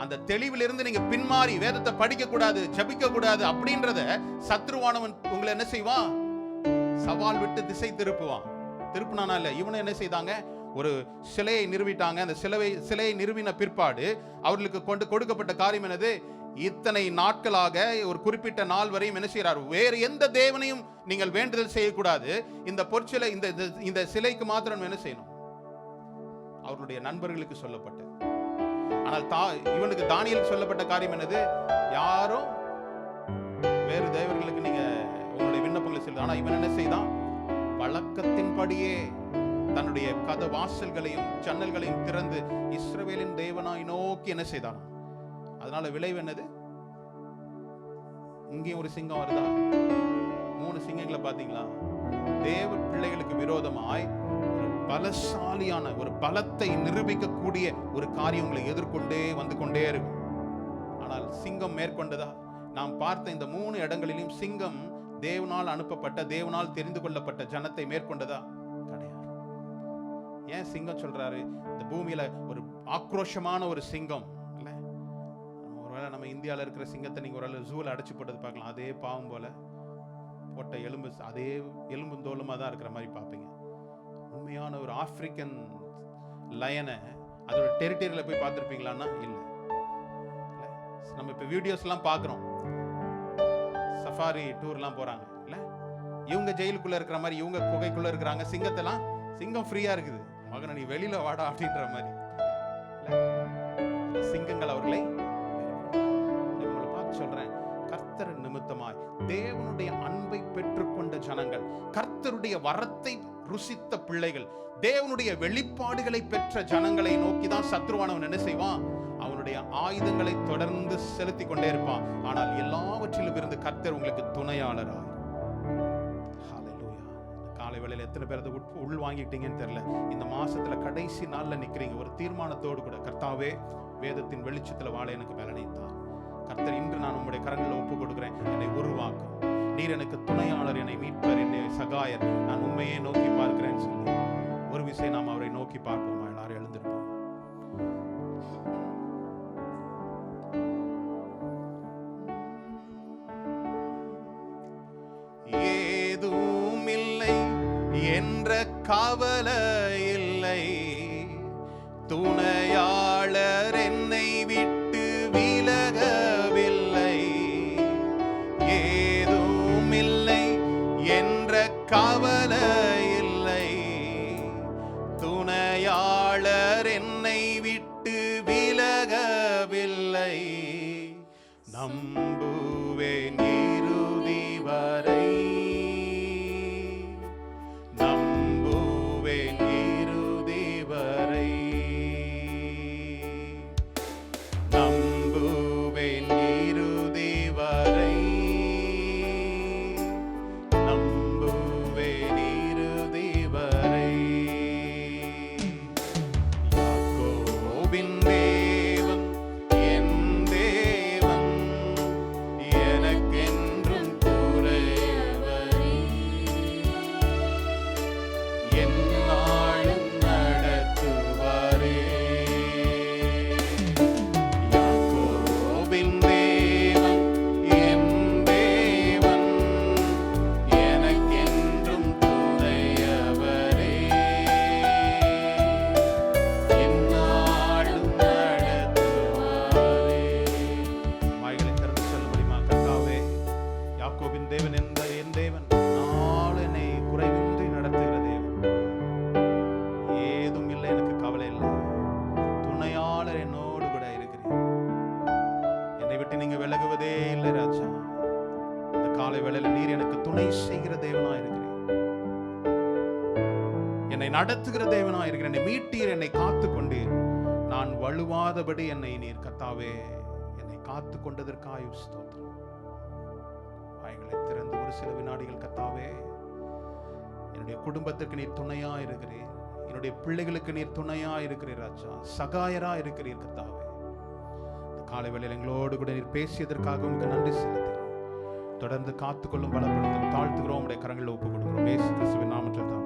அந்த தெளிவிலிருந்து நீங்க பின்மாறி வேதத்தை படிக்க கூடாது, ஜபிக்க கூடாது அப்படின்றத சத்ருவானவன் உங்களை என்ன செய்வான்? சவால் விட்டு திசை திருப்புனானா இல்ல? இவனை என்ன செய்தாங்க? ஒரு சிலையை நிறுவிட்டாங்க. அந்த சிலையை நிறுவின பிற்பாடு அவர்களுக்கு கொடுக்கப்பட்ட காரியம் என்னது? இத்தனை நாட்களாக ஒரு குறிப்பிட்ட நாள் வரையும் என்ன செய்யறாரு? வேறு எந்த தேவனையும் நீங்கள் வேண்டுதல் செய்யக்கூடாது. இந்த பொற்சிலை, இந்த சிலைக்கு மாத்திரம் என்ன செய்யணும்? அவர்களுடைய நண்பர்களுக்கு சொல்லப்பட்ட. ஆனால் இவனுக்கு தானியேலுக்கு சொல்லப்பட்ட காரியம் என்னது? யாரும் வேறு தேவர்களுக்கு நீங்க உங்களுடைய விண்ணப்பங்களை செய்யலாம். ஆனா இவன் என்ன செய்தான்? வழக்கத்தின்படியே தன்னுடைய கதை வாசல்களையும் ஜன்னல்களையும் திறந்து இஸ்ரவேலின் தேவனாய் நோக்கி என்ன செய்தான்? அதனால விளைவு என்னது? இங்கேயும் ஒரு சிங்கம் வருதா? 3 சிங்கங்களை பாத்தீங்களா? தேவ பிள்ளைகளுக்கு விரோதமாய் ஒரு பலசாலியான ஒரு பலத்தை நிரூபிக்கக்கூடிய ஒரு காரியம் உங்களை எதிர்கொண்டே வந்து கொண்டே இருக்கும். ஆனால் சிங்கம் மேற்கொண்டதா? நாம் பார்த்த இந்த 3 இடங்களிலும் சிங்கம் தேவனால் அனுப்பப்பட்ட, தேவனால் தெரிந்து கொள்ளப்பட்ட ஜனத்தை மேற்கொண்டதா? கிடையாது. ஏன் சிங்கம் சொல்றாரு? இந்த பூமியில ஒரு ஆக்ரோஷமான ஒரு சிங்கம் இல்ல. ஒருவேளை நம்ம இந்தியாவில் இருக்கிற சிங்கத்தை நீங்க ஒரு ஜூல அடைச்சு போட்டது பார்க்கலாம். அதே பாவம் போல போட்ட எலும்பு, அதே எலும்பு தோலுமா தான் இருக்கிற மாதிரி பார்ப்பீங்க. உண்மையான ஒரு ஆப்பிரிக்கன் லயனை அதோட டெரிட்டரியில போய் பார்த்துருப்பீங்களான்னா இல்லை. நம்ம இப்ப வீடியோஸ் எல்லாம் பார்க்கிறோம், சஃபாரி டூர்லாம் போறாங்க இல்ல. இவங்க ஜெயிலுக்குள்ள இருக்கிற மாதிரி, இவங்க குகைக்குள்ள இருக்கிறாங்க. சிங்கத்தெல்லாம் சிங்கம் ஃப்ரீயா இருக்குது. மகனை நீ வெளியில வாடா அப்படின்ற மாதிரி சிங்கங்கள் அவர்களை பார்த்து சொல்றேன். கர்த்தர் நிமித்தமாய் தேவனுடைய அன்பை பெற்றுக்கொண்ட ஜனங்கள், கர்த்தருடைய வரத்தை ருசித்த பிள்ளைகள், தேவனுடைய வெளிப்பாடுகளை பெற்ற ஜனங்களை நோக்கி தான் சத்ருவானவன் என்ன செய்வான்? அவனுடைய ஆயுதங்களை தொடர்ந்து செலுத்தி கொண்டே இருப்பான். ஆனால் எல்லாவற்றிலும் இருந்து கர்த்தர் உங்களுக்கு துணையாளராய். ஹல்லேலூயா. காலை வேளையில எத்தனை பேர் அதை உள் வாங்கிட்டீங்கன்னு தெரியல. இந்த மாசத்துல கடைசி நாள்ல நிக்கிறீங்க ஒரு தீர்மானத்தோடு கூட, கர்த்தாவே வேதத்தின் வெளிச்சத்துல வாழ எனக்கு பலனை தார். கர்த்தர், இன்று நான் உங்களுடைய கரங்களில் ஒப்பு கொடுக்கிறேன். என்னை உருவாக்கும். நீர் எனக்கு துணையாளர், என்னை மீட்பர், என்னை சகாயர். நான் உண்மையை நோக்கி பார்க்கிறேன்னு சொல்லி ஒரு விஷயம் நாம் அவரை நோக்கி பார்ப்போம். எல்லாரும் எழுந்திருப்போம். ஏதும் இல்லை என்ற கவலை இல்லை, துணையாளர் என்னை விட்டு விலகவில்லை. ஏதும் இல்லை என்ற கவலை இல்லை, துணையாளர் என்னை விட்டு விலகவில்லை. நம்புவேன் இறுதி வரை, நம்புவேன் இறுதி வரை, நம்புவேன் இறுதி வரை, நம்புவேன் இறுதி வரை. யாக்கோபின் தேவன் என் தேவன், என்னை நடத்துகிற தேவனாய் இருக்கிற என்னை மீட்டீர், என்னை காத்து கொண்டீர். நான் வழுவாதபடி என்னை நீர் கர்த்தாவே என்னை காத்து கொண்டதற்காய் ஸ்தோத்திரம். வாய்களை திறந்து ஒரு சில வினாடிகள் கர்த்தாவே, என்னுடைய குடும்பத்திற்கு நீர் துணையா இருக்கிறீர், என்னுடைய பிள்ளைகளுக்கு நீர் துணையா இருக்கிறீர் ராஜா, சகாயரா இருக்கிறீர் கர்த்தாவே. இந்த காலை வேளையில் எங்களோடு கூட நீர் பேசியதற்காக உங்களுக்கு நன்றி செலுத்துகிறோம். தொடர்ந்து காத்துக்கொள்ளும், பலப்படுத்தும், தாழ்த்துகிறோம், உடைய கரங்களில் ஒப்புக் கொடுக்கிறோம். இயேசு கிறிஸ்துவின் நாமத்தில் தான்.